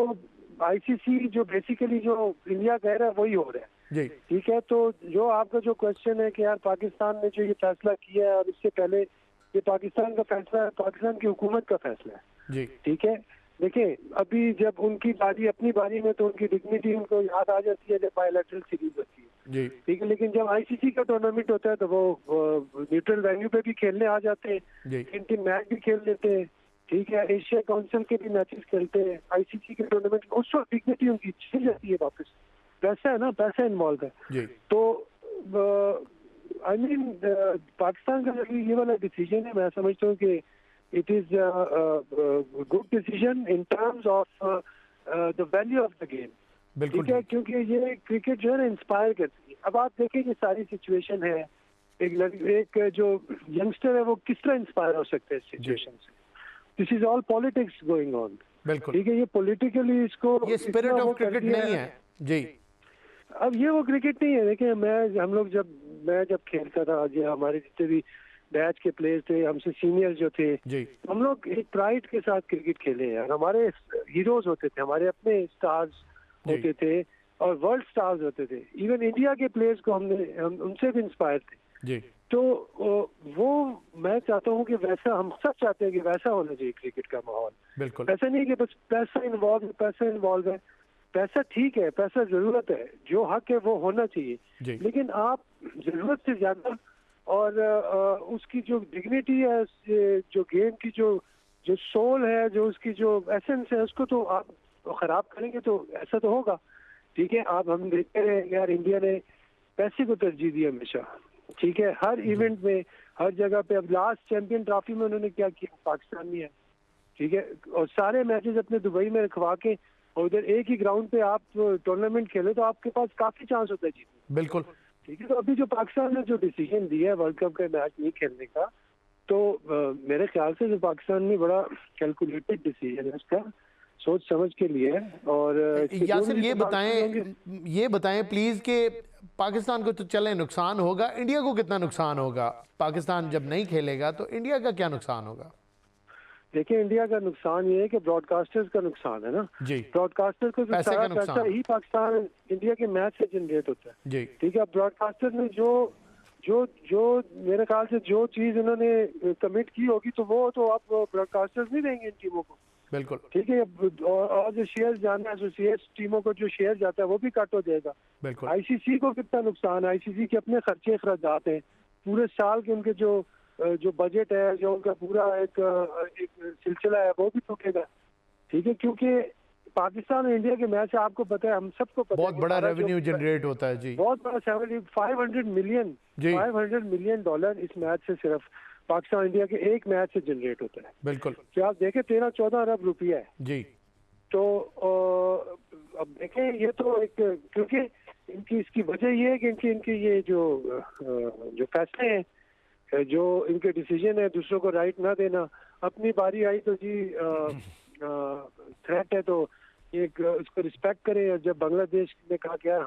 आईसीसी जो बेसिकली जो इंडिया कह रहा है वही हो रहा है। जी ठीक है, तो जो आपका जो क्वेश्चन है कि यार पाकिस्तान ने जो ये फैसला किया है और इससे पहले ये पाकिस्तान का फैसला है, पाकिस्तान की हुकूमत का फैसला है। जी ठीक है, देखिए अभी जब उनकी बारी अपनी बारी में तो उनकी डिग्निटी उनको याद आ जाती है जब बायलैटरल सीरीज होती है। जी ठीक है, लेकिन जब आईसीसी का टूर्नामेंट होता है तो वो न्यूट्रल वेन्यू पे भी खेलने आ जाते हैं, जी 3 मैच भी खेल लेते हैं। ठीक है, एशिया काउंसिल के भी मैचेस खेलते हैं, आईसीसी के टूर्नामेंट उस वक्त डिग्निटी उनकी चली जाती है वापस। पैसा है ना, पैसा इन्वॉल्व है। जी तो आई मीन पाकिस्तान का जो ये वाला डिसीजन है, मैं समझता हूँ कि it is good decision in terms of the value of the game. बिल्कुल ठीक है, क्योंकि ये क्रिकेट जो है ना इंस्पायर करती है। अब आप देखें ये सारी सिचुएशन है, एक जो यंगस्टर है वो किस तरह इंस्पायर हो सकते हैं इस सिचुएशन से। This is all politics going on. बिल्कुल ठीक है, ये पॉलिटिकली इसको ये स्पिरिट इतना वो ऑफ कर क्रिकेट दिया नहीं है। जी अब ये वो क्रिकेट नहीं है। देखिए मैं जब खेलता था, जो हमारे जितने भी बैच के प्लेयर्स थे, हमसे सीनियर जो थे, जी हम लोग एक प्राइड के साथ क्रिकेट खेले हैं। हमारे हीरोज होते थे, हमारे अपने स्टार्स होते थे और वर्ल्ड स्टार्स होते थे। इवन इंडिया के प्लेयर्स को हम उनसे भी इंस्पायर थे। जी तो वो मैं चाहता हूँ कि वैसा हम सब चाहते हैं कि वैसा होना चाहिए क्रिकेट का माहौल। बिल्कुल ऐसा नहीं कि बस पैसा इन्वॉल्व है। पैसा ठीक है, पैसा जरूरत है, जो हक है वो होना चाहिए, जी लेकिन आप जरूरत से ज्यादा और उसकी जो डिग्निटी है, जो गेम की जो सोल है, जो उसकी जो एसेंस है, उसको तो आप खराब करेंगे तो ऐसा तो होगा। ठीक है, हम देखते रहे यार, इंडिया ने पैसे को तरजीह दी हमेशा। ठीक है, हर इवेंट में, हर जगह पे। अब लास्ट चैंपियन ट्रॉफी में उन्होंने क्या किया, पाकिस्तान में है। ठीक है, और सारे मैचेस अपने दुबई में रखवा के और उधर एक ही ग्राउंड पे आप टूर्नामेंट खेले तो आपके पास काफी चांस होता है जीतने। बिल्कुल ठीक है, तो अभी जो पाकिस्तान ने जो डिसीजन दिया है वर्ल्ड कप का मैच नहीं खेलने का, तो मेरे ख्याल से जो पाकिस्तान ने बड़ा कैलकुलेटेड डिसीजन है उसका, सोच समझ के लिए है। और यासिर ये बताएं प्लीज कि पाकिस्तान को तो चले नुकसान होगा, इंडिया को कितना नुकसान होगा? पाकिस्तान जब नहीं खेलेगा तो इंडिया का क्या नुकसान होगा? देखिए, इंडिया का नुकसान ये है कि ब्रॉडकास्टर्स का नुकसान है ना जी ब्रॉडकास्टर को जो पैसे सारा का पैसा नुकसान। ही पाकिस्तान इंडिया के मैच से जनरेट होता है। जी ठीक है, ब्रॉडकास्टर ने जो मेरे ख्याल से जो चीज उन्होंने कमिट की होगी तो वो तो आप ब्रॉडकास्टर्स नहीं देंगे इन टीमों को। बिल्कुल ठीक है, और जो शेयर जाना है एसोसिएट टीमों को जो शेयर जाता है वो भी कट हो जाएगा। बिल्कुल आईसीसी को कितना नुकसान है, आईसीसी के अपने खर्चे अखराजात हैं, पूरे साल के उनके जो बजट है, जो उनका पूरा एक सिलसिला है वो भी टूटेगा। ठीक है, क्योंकि पाकिस्तान और इंडिया के मैच आपको पता है, हम सबको पता बहुत है, बड़ा रेवेन्यू जनरेट होता है। जी बहुत बड़ा 500 मिलियन जी $500 मिलियन इस मैच से, सिर्फ पाकिस्तान इंडिया के एक मैच से जनरेट होता है। बिल्कुल कि आप देखें 13-14 अरब रुपया है। जी तो अब देखें, ये तो एक, क्योंकि इसकी वजह ये है कि इनकी ये जो फैसले हैं, जो इनके डिसीजन है दूसरों को राइट ना देना। अपनी बारी आई तो जी थ्रेट है तो एक उसको रिस्पेक्ट करें। और जब बांग्लादेश ने कहा कि यार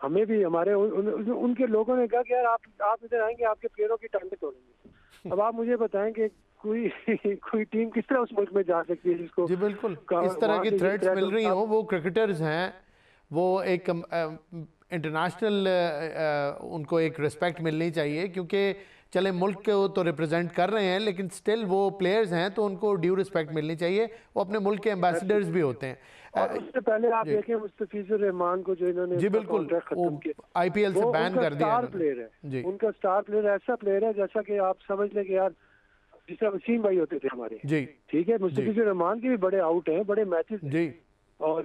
हमें भी हमारे उनके लोगों ने कहा कि यार आप इधर आएंगे आपके प्लेयरों की टांगें तोड़ेंगे। अब आप मुझे बताएं कि कोई टीम किस तरह उस मुल्क में जा सकती है जिसको जी बिल्कुल इस तरह की थ्रेट्स मिल रही हो। वो क्रिकेटर्स हैं, वो एक इंटरनेशनल उनको एक रिस्पेक्ट मिलनी चाहिए, क्योंकि चले मुल्क को तो रिप्रेजेंट कर रहे हैं लेकिन स्टिल वो प्लेयर्स हैं तो उनको ड्यू रिस्पेक्ट मिलनी चाहिए। वो अपने मुल्क के एम्बेसडर्स भी होते हैं। और उससे पहले आप देखें मुस्तफिजुर रहमान को जो इन्होंने जी बिल्कुल आईपीएल से बैन कर दिया। स्टार प्लेयर है, उनका स्टार प्लेयर ऐसा प्लेयर है जैसा कि आप समझ लें कि यार जिस तरह वसीम भाई होते थे हमारे। जी ठीक है, मुस्तफिजुर रहमान के भी बड़े आउट हैं, बड़े मैचेस जी, और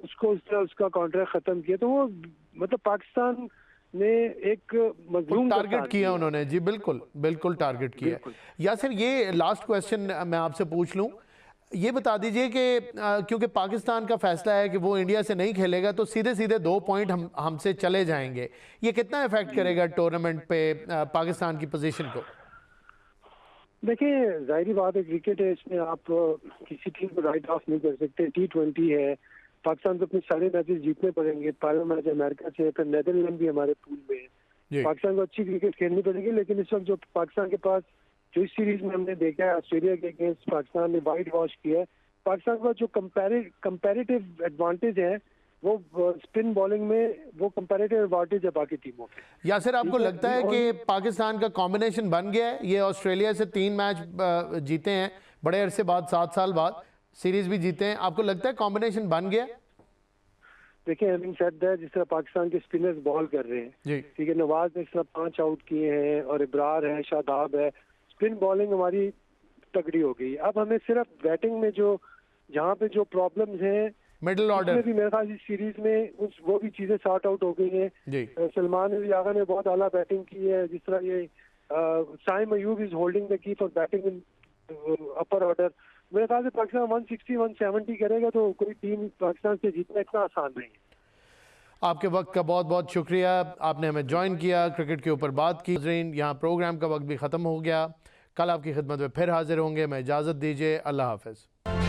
उसको उस तरह उसका कॉन्ट्रैक्ट खत्म किया तो वो मतलब पाकिस्तान ने एक मजलूम टारगेट किया उन्होंने। जी बिल्कुल टारगेट किया। यासिर ये लास्ट क्वेश्चन मैं आपसे पूछ लूं, ये बता दीजिए कि क्योंकि पाकिस्तान का फैसला है कि वो इंडिया से नहीं खेलेगा तो सीधे 2 पॉइंट हमसे चले जाएंगे, ये कितना इफेक्ट करेगा टूर्नामेंट पे पाकिस्तान की पोजीशन को? देखिए, जाहिर बात है क्रिकेट है, इसमें आप किसी टीम को राइट ऑफ नहीं कर सकते। T20 है, पाकिस्तान को अपने सारे मैचेस जीतने पड़ेंगे। पहला मैच अमेरिका से, फिर नेदरलैंड भी हमारे पूल में है। पाकिस्तान को अच्छी क्रिकेट खेलनी पड़ेगी, लेकिन इस वक्त जो पाकिस्तान के पास जो इस सीरीज में हमने देखा है ऑस्ट्रेलिया के अगेंस्ट पाकिस्तान ने वाइट वॉश किया है, पाकिस्तान का जो कंपैरेटिव एडवांटेज है वो स्पिन बॉलिंग में वो कंपैरेटिव एडवांटेज है बाकी टीमों के। यासिर, आपको लगता है कि पाकिस्तान का कॉम्बिनेशन बन गया है? ये ऑस्ट्रेलिया से 3 मैच जीते हैं बड़े अरसे बाद, 7 साल बाद सीरीज भी जीते हैं। आपको लगता है कॉम्बिनेशन बन गया? देखिए, हैविंग सेड दैट, जिस तरह पाकिस्तान के स्पिनर्स बॉल कर रहे हैं, जी ठीक है, नवाज ने इस तरह 5 आउट किए हैं और इब्रार है, शादाब है, स्पिन बॉलिंग हमारी तगड़ी हो गई। अब हमें सिर्फ बैटिंग में जो जहाँ पे जो प्रॉब्लम्स हैं मिडिल ऑर्डर भी मेरे ख्याल इस सीरीज में वो भी चीजें सॉर्ट आउट हो गई हैं। जी सलमान अली आगा ने बहुत आला बैटिंग की है, जिस तरह ये Saim Ayub is holding the key for batting in upper order. मेरे ख्याल से पाकिस्तान 160-170 करेगा तो कोई टीम पाकिस्तान से जीतना इतना आसान नहीं है। आपके वक्त का बहुत बहुत शुक्रिया, आपने हमें ज्वाइन किया, क्रिकेट के ऊपर बात की। यहाँ प्रोग्राम का वक्त भी ख़त्म हो गया, कल आपकी खिदमत में फिर हाजिर होंगे। मैं इजाज़त दीजिए, अल्लाह हाफ़िज़।